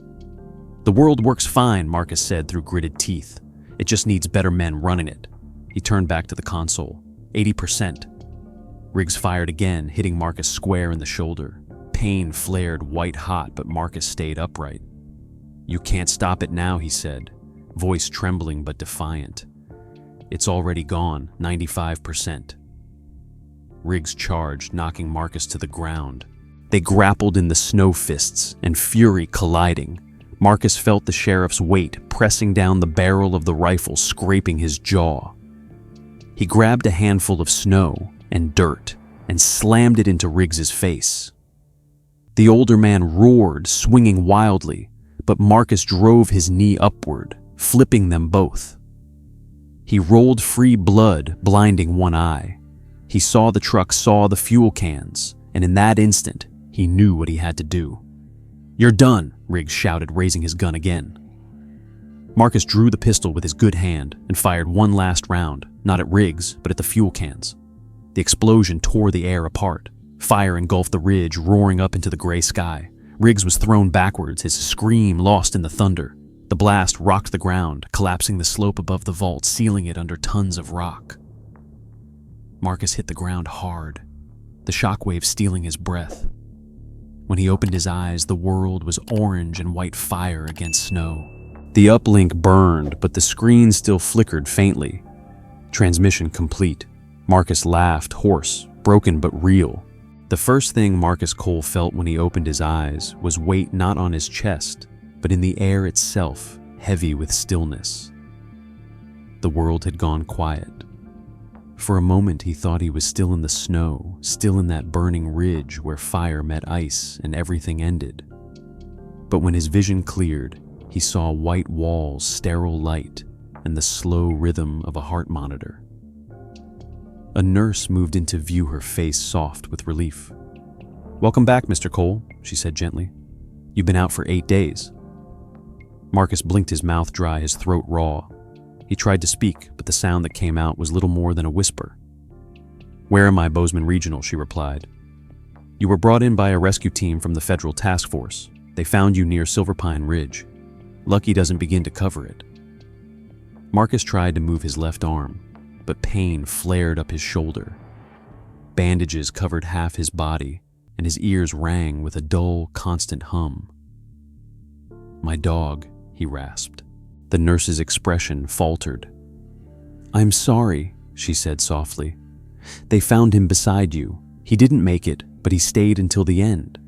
"The world works fine," Marcus said through gritted teeth. "It just needs better men running it." He turned back to the console. 80%. Riggs fired again, hitting Marcus square in the shoulder. Pain flared white hot, but Marcus stayed upright. "You can't stop it now," he said, voice trembling but defiant. "It's already gone, 95%. Riggs charged, knocking Marcus to the ground. They grappled in the snow fists, and fury colliding. Marcus felt the sheriff's weight pressing down the barrel of the rifle, scraping his jaw. He grabbed a handful of snow and dirt and slammed it into Riggs's face. The older man roared, swinging wildly, but Marcus drove his knee upward, flipping them both. He rolled free, blood blinding one eye. He saw the truck, saw the fuel cans, and in that instant, he knew what he had to do. "You're done," Riggs shouted, raising his gun again. Marcus drew the pistol with his good hand and fired one last round, not at Riggs, but at the fuel cans. The explosion tore the air apart. Fire engulfed the ridge, roaring up into the gray sky. Riggs was thrown backwards, his scream lost in the thunder. The blast rocked the ground, collapsing the slope above the vault, sealing it under tons of rock. Marcus hit the ground hard, the shockwave stealing his breath. When he opened his eyes, the world was orange and white fire against snow. The uplink burned, but the screen still flickered faintly. Transmission complete. Marcus laughed, hoarse, broken but real. The first thing Marcus Cole felt when he opened his eyes was weight not on his chest, but in the air itself, heavy with stillness. The world had gone quiet. For a moment he thought he was still in the snow, still in that burning ridge where fire met ice and everything ended. But when his vision cleared, he saw white walls, sterile light, and the slow rhythm of a heart monitor. A nurse moved in to view her face soft with relief. "Welcome back, Mr. Cole," she said gently. "You've been out for 8 days." Marcus blinked, his mouth dry, his throat raw. He tried to speak, but the sound that came out was little more than a whisper. "Where am I, Bozeman Regional?" she replied. "You were brought in by a rescue team from the federal task force. They found you near Silver Pine Ridge. Lucky doesn't begin to cover it." Marcus tried to move his left arm, but pain flared up his shoulder. Bandages covered half his body, and his ears rang with a dull, constant hum. "My dog," he rasped. The nurse's expression faltered. "I'm sorry," she said softly. "They found him beside you. He didn't make it, but he stayed until the end."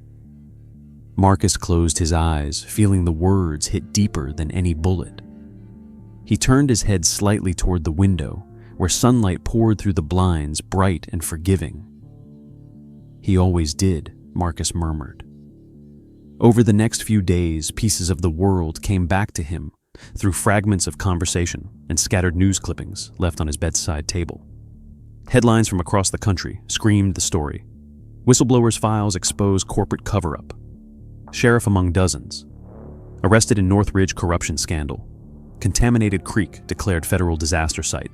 Marcus closed his eyes, feeling the words hit deeper than any bullet. He turned his head slightly toward the window, where sunlight poured through the blinds, bright and forgiving. "He always did," Marcus murmured. Over the next few days, pieces of the world came back to him through fragments of conversation and scattered news clippings left on his bedside table. Headlines from across the country screamed the story. Whistleblowers' files expose corporate cover-up. Sheriff among dozens. Arrested in Northridge corruption scandal. Contaminated creek declared federal disaster site.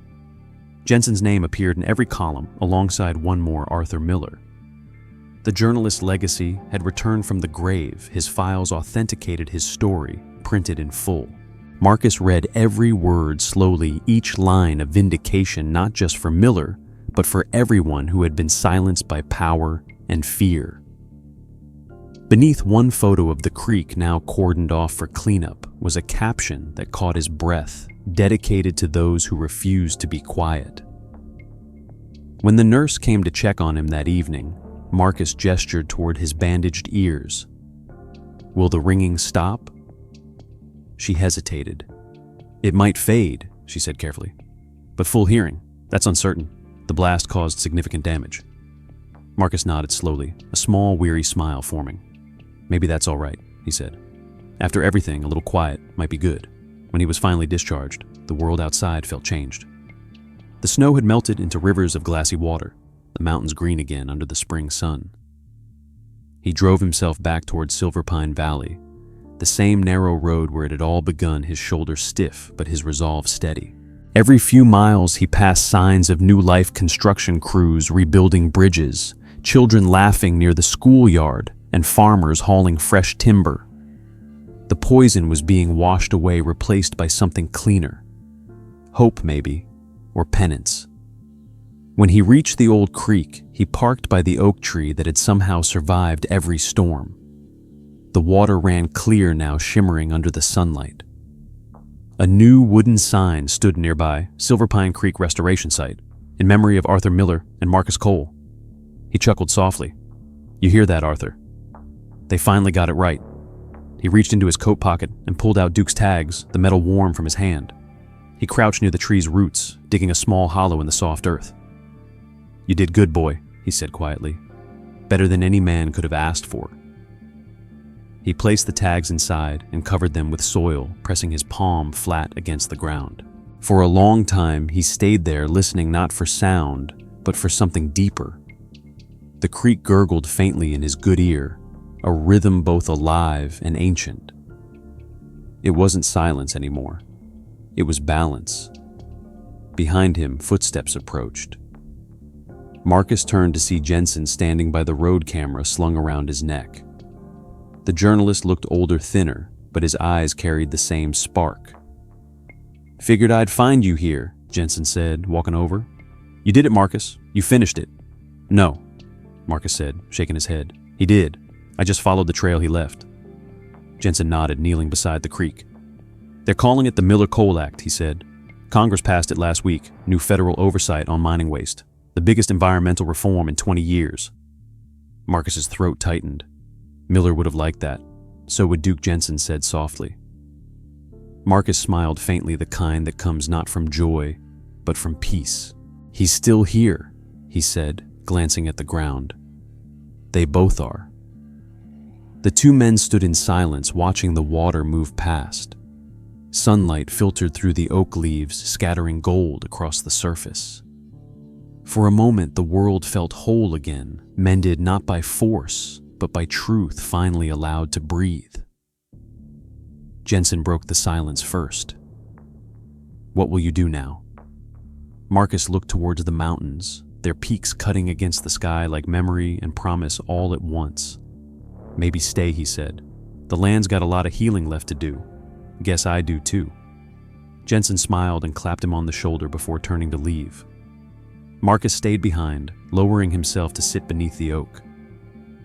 Jensen's name appeared in every column alongside one more Arthur Miller. The journalist's legacy had returned from the grave. His files authenticated his story, printed in full. Marcus read every word slowly, each line a vindication not just for Miller, but for everyone who had been silenced by power and fear. Beneath one photo of the creek now cordoned off for cleanup was a caption that caught his breath, dedicated to those who refused to be quiet. When the nurse came to check on him that evening, Marcus gestured toward his bandaged ears. "Will the ringing stop?" She hesitated. "It might fade," she said carefully. "But full hearing, that's uncertain. The blast caused significant damage." Marcus nodded slowly, a small, weary smile forming. "Maybe that's all right," he said. After everything, a little quiet might be good. When he was finally discharged, the world outside felt changed. The snow had melted into rivers of glassy water, the mountains green again under the spring sun. He drove himself back toward Silver Pine Valley, the same narrow road where it had all begun, his shoulders stiff but his resolve steady. Every few miles he passed signs of New Life construction crews rebuilding bridges, children laughing near the schoolyard, and farmers hauling fresh timber. The poison was being washed away, replaced by something cleaner. Hope, maybe, or penance. When he reached the old creek, he parked by the oak tree that had somehow survived every storm. The water ran clear now, shimmering under the sunlight. A new wooden sign stood nearby, Silver Pine Creek Restoration Site, in memory of Arthur Miller and Marcus Cole. He chuckled softly. "You hear that, Arthur? They finally got it right." He reached into his coat pocket and pulled out Duke's tags, the metal warm from his hand. He crouched near the tree's roots, digging a small hollow in the soft earth. "You did good, boy," he said quietly. "Better than any man could have asked for." He placed the tags inside and covered them with soil, pressing his palm flat against the ground. For a long time, he stayed there, listening not for sound, but for something deeper. The creek gurgled faintly in his good ear, a rhythm both alive and ancient. It wasn't silence anymore. It was balance. Behind him, footsteps approached. Marcus turned to see Jensen standing by the road camera slung around his neck. The journalist looked older, thinner, but his eyes carried the same spark. "Figured I'd find you here," Jensen said, walking over. "You did it, Marcus. You finished it." "No," Marcus said, shaking his head. "He did. I just followed the trail he left." Jensen nodded, kneeling beside the creek. "They're calling it the Miller-Cole Act," he said. "Congress passed it last week, new federal oversight on mining waste. The biggest environmental reform in 20 years. Marcus's throat tightened. Miller would have liked that. So would Duke, Jensen said softly. Marcus smiled faintly, the kind that comes not from joy, but from peace. "He's still here," he said, glancing at the ground. "They both are." The two men stood in silence, watching the water move past. Sunlight filtered through the oak leaves, scattering gold across the surface. For a moment, the world felt whole again, mended not by force, but by truth finally allowed to breathe. Jensen broke the silence first. "What will you do now?" Marcus looked towards the mountains, their peaks cutting against the sky like memory and promise all at once. "Maybe stay," he said. "The land's got a lot of healing left to do. Guess I do too." Jensen smiled and clapped him on the shoulder before turning to leave. Marcus stayed behind, lowering himself to sit beneath the oak.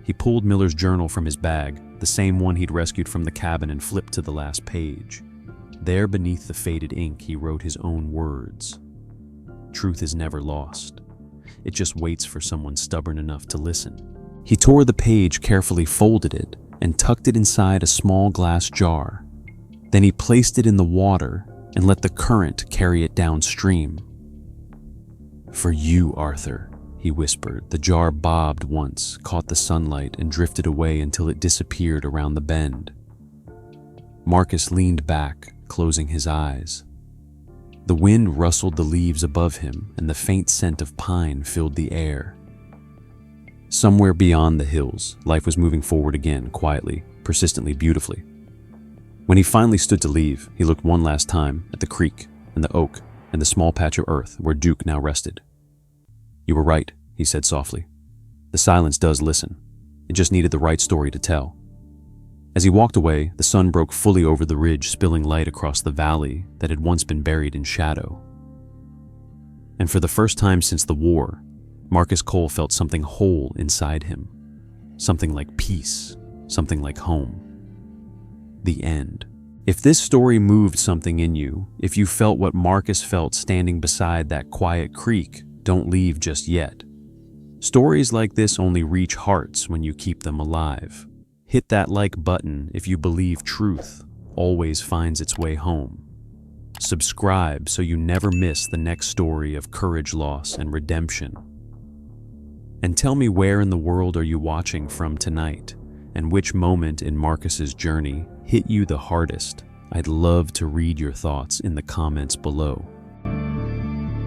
He pulled Miller's journal from his bag, the same one he'd rescued from the cabin, and flipped to the last page. There beneath the faded ink, he wrote his own words. "Truth is never lost. It just waits for someone stubborn enough to listen." He tore the page, carefully folded it, and tucked it inside a small glass jar. Then he placed it in the water and let the current carry it downstream. "For you, Arthur," he whispered. The jar bobbed once, caught the sunlight, and drifted away until it disappeared around the bend. Marcus leaned back, closing his eyes. The wind rustled the leaves above him, and the faint scent of pine filled the air. Somewhere beyond the hills, life was moving forward again, quietly, persistently, beautifully. When he finally stood to leave, he looked one last time at the creek and the oak and the small patch of earth where Duke now rested. "You were right," he said softly. "The silence does listen. It just needed the right story to tell." As he walked away, the sun broke fully over the ridge, spilling light across the valley that had once been buried in shadow. And for the first time since the war, Marcus Cole felt something whole inside him. Something like peace, something like home. The end. If this story moved something in you, if you felt what Marcus felt standing beside that quiet creek, don't leave just yet. Stories like this only reach hearts when you keep them alive. Hit that like button if you believe truth always finds its way home. Subscribe so you never miss the next story of courage, loss, and redemption. And tell me, where in the world are you watching from tonight, and which moment in Marcus's journey hit you the hardest? I'd love to read your thoughts in the comments below.